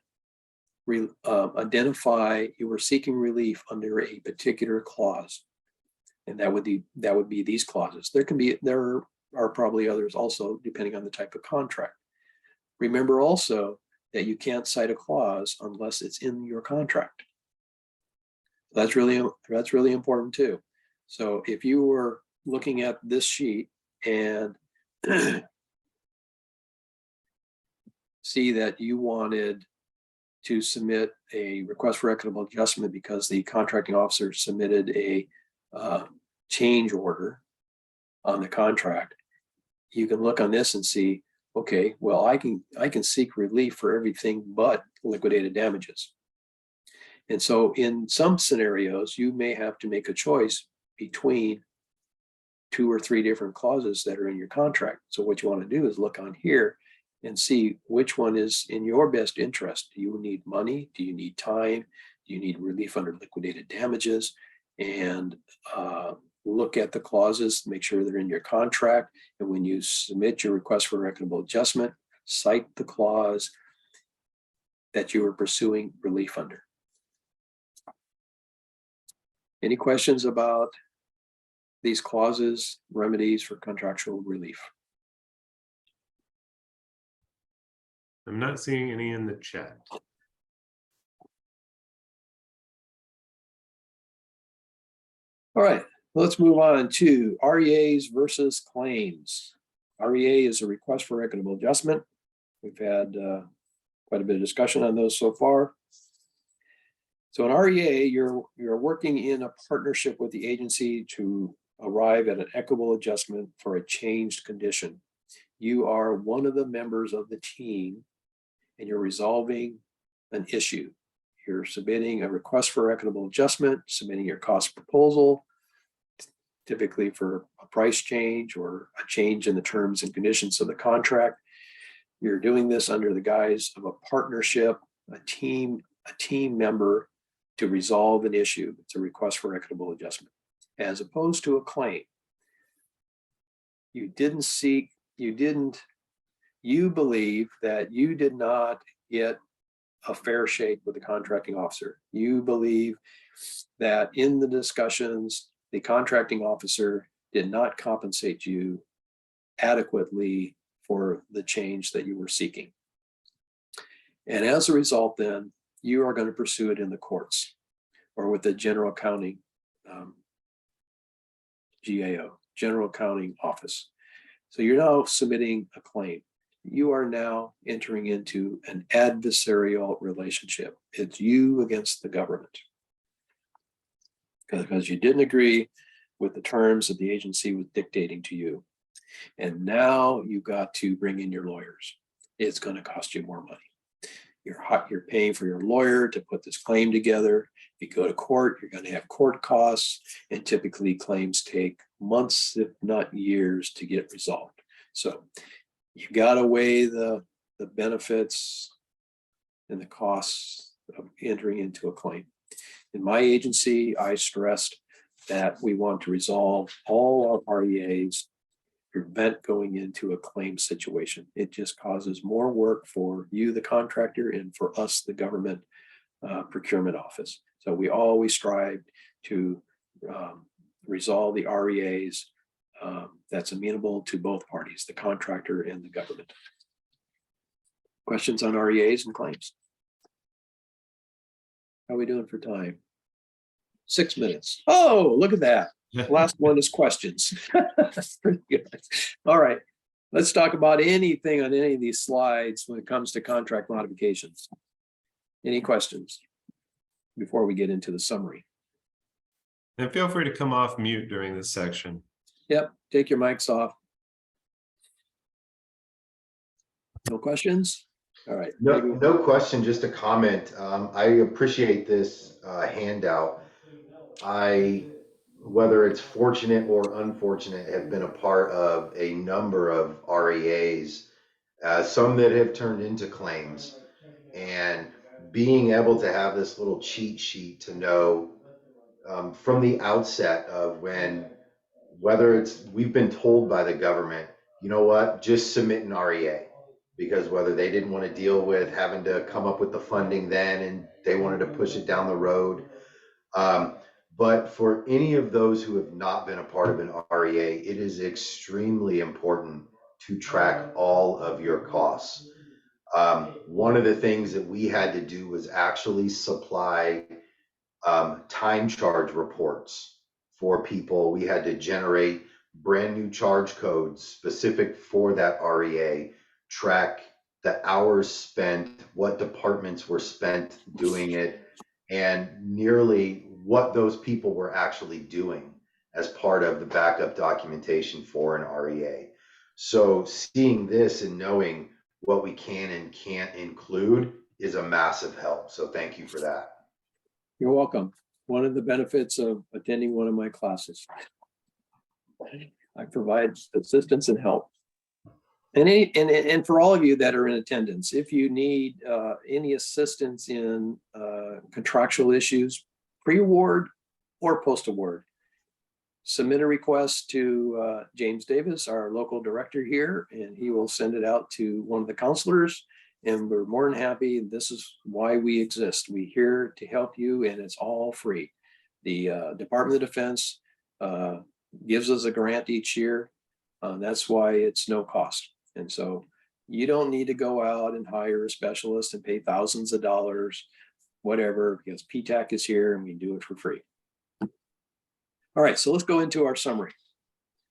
identify you are seeking relief under a particular clause. And that would be these clauses. There are probably others also, depending on the type of contract. Remember also that you can't cite a clause unless it's in your contract. That's really important too. So if you were looking at this sheet and see that you wanted to submit a request for equitable adjustment because the contracting officer submitted a change order on the contract, you can look on this and see, okay, well, I can seek relief for everything but liquidated damages. And so in some scenarios, you may have to make a choice between 2 or 3 different clauses that are in your contract. So what you want to do is look on here and see which one is in your best interest. Do you need money? Do you need time? Do you need relief under liquidated damages? And look at the clauses, make sure they're in your contract. And when you submit your request for equitable adjustment, cite the clause that you are pursuing relief under. Any questions about these clauses, remedies for contractual relief? I'm not seeing any in the chat. All right, let's move on to REAs versus claims. REA is a request for equitable adjustment. We've had quite a bit of discussion on those so far. So in REA, you're working in a partnership with the agency to arrive at an equitable adjustment for a changed condition. You are one of the members of the team and you're resolving an issue. you're submitting a request for equitable adjustment, submitting your cost proposal, typically for a price change or a change in the terms and conditions of the contract. You're doing this under the guise of a partnership, a team member to resolve an issue. It's a request for equitable adjustment, as opposed to a claim. You believe that you did not get a fair shake with the contracting officer. You believe that in the discussions, the contracting officer did not compensate you adequately for the change that you were seeking. And as a result, then you are going to pursue it in the courts or with the general accounting GAO, general accounting office. So you're now submitting a claim. You are now entering into an adversarial relationship. It's you against the government, because you didn't agree with the terms that the agency was dictating to you. And now you've got to bring in your lawyers. It's going to cost you more money. You're paying for your lawyer to put this claim together. If you go to court, you're going to have court costs, and typically claims take months, if not years, to get resolved. So you got to weigh the benefits and the costs of entering into a claim. In my agency, I stressed that we want to resolve all our REAs, prevent going into a claim situation. It just causes more work for you, the contractor, and for us, the government procurement office. So we always strive to resolve the REAs that's amenable to both parties, the contractor and the government. Questions on REAs and claims? How are we doing for time? 6 minutes. Oh, look at that. Last one is questions. That's pretty good. All right. Let's talk about anything on any of these slides when it comes to contract modifications. Any questions before we get into the summary? And feel free to come off mute during this section. Yep. Take your mics off. No questions? All right. No question, just a comment. I appreciate this handout. Whether it's fortunate or unfortunate, have been a part of a number of REAs, some that have turned into claims, and being able to have this little cheat sheet to know from the outset of whether we've been told by the government, you know what, just submit an REA, because whether they didn't want to deal with having to come up with the funding then and they wanted to push it down the road. But for any of those who have not been a part of an REA, it is extremely important to track all of your costs. One of the things that we had to do was actually supply time charge reports for people. We had to generate brand new charge codes specific for that REA, track the hours spent, what departments were spent doing it, and nearly what those people were actually doing as part of the backup documentation for an REA. So seeing this and knowing what we can and can't include is a massive help. So thank you for that. You're welcome. One of the benefits of attending one of my classes, I provide assistance and help. And for all of you that are in attendance, if you need any assistance in contractual issues, pre-award or post-award, submit a request to James Davis, our local director here, and he will send it out to one of the counselors. And we're more than happy. This is why we exist. We're here to help you, and it's all free. The Department of Defense gives us a grant each year. That's why it's no cost. And so you don't need to go out and hire a specialist and pay thousands of dollars, whatever, because PTAC is here and we do it for free. All right, so let's go into our summary.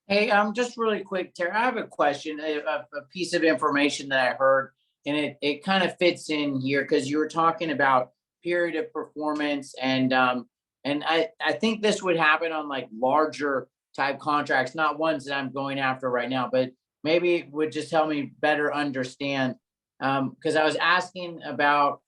Hey, just really quick, Terry, I have a question, a piece of information that I heard, and it kind of fits in here because you were talking about period of performance, and I think this would happen on like larger type contracts, not ones that I'm going after right now, but maybe it would just help me better understand, because I was asking about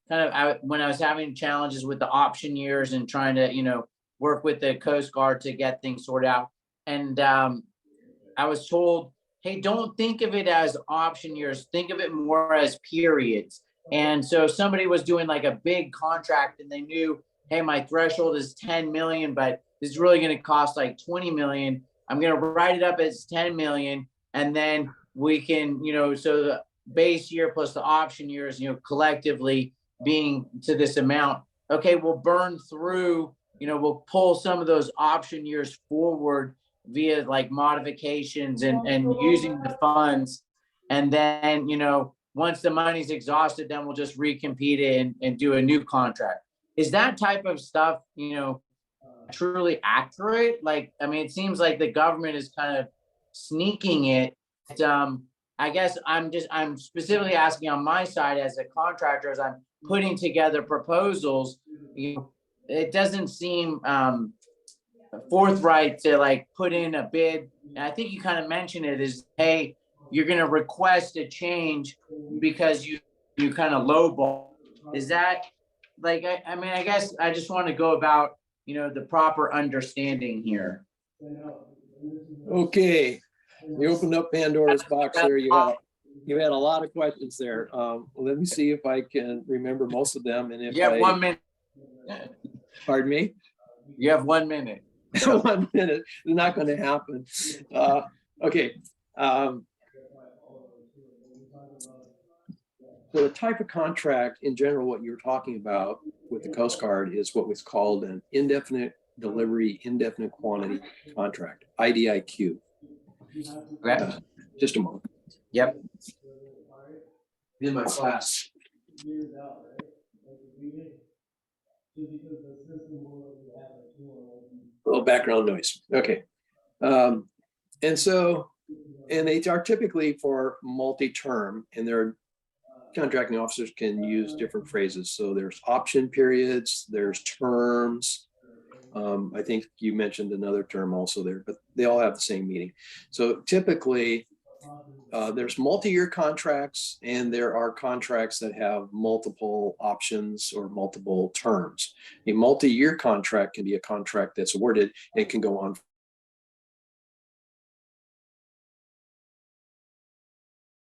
when I was having challenges with the option years and trying to, work with the Coast Guard to get things sorted out. And I was told, hey, don't think of it as option years, think of it more as periods. And so if somebody was doing like a big contract and they knew, hey, my threshold is 10 million, but it's really going to cost like 20 million. I'm going to write it up as 10 million. And then we can, so the base year plus the option years, collectively being to this amount. Okay, we'll burn through, we'll pull some of those option years forward via like modifications and using the funds. And then, once the money's exhausted, then we'll just recompete it and do a new contract. Is that type of stuff, truly accurate? Like, I mean, it seems like the government is kind of sneaking it. I guess I'm specifically asking on my side as a contractor, as I'm putting together proposals, it doesn't seem forthright to like put in a bid. And I think you kind of mentioned it is, hey, you're going to request a change because you kind of lowball. Is that like, I mean, I guess I just want to go about, the proper understanding here. Okay, you opened up Pandora's box there. You had a lot of questions there. Let me see if I can remember most of them. And if You have 1 minute. Pardon me? You have 1 minute. 1 minute. It's not going to happen. Okay. So the type of contract in general, what you're talking about with the Coast Guard is what was called an indefinite delivery, indefinite quantity contract, IDIQ. Just a moment. Yep. In my class. A little background noise. Okay. And they are typically for multi-term, and their contracting officers can use different phrases. So there's option periods, there's terms. I think you mentioned another term also there, but they all have the same meaning. So typically, there's multi-year contracts, and there are contracts that have multiple options or multiple terms. A multi-year contract can be a contract that's awarded. It can go on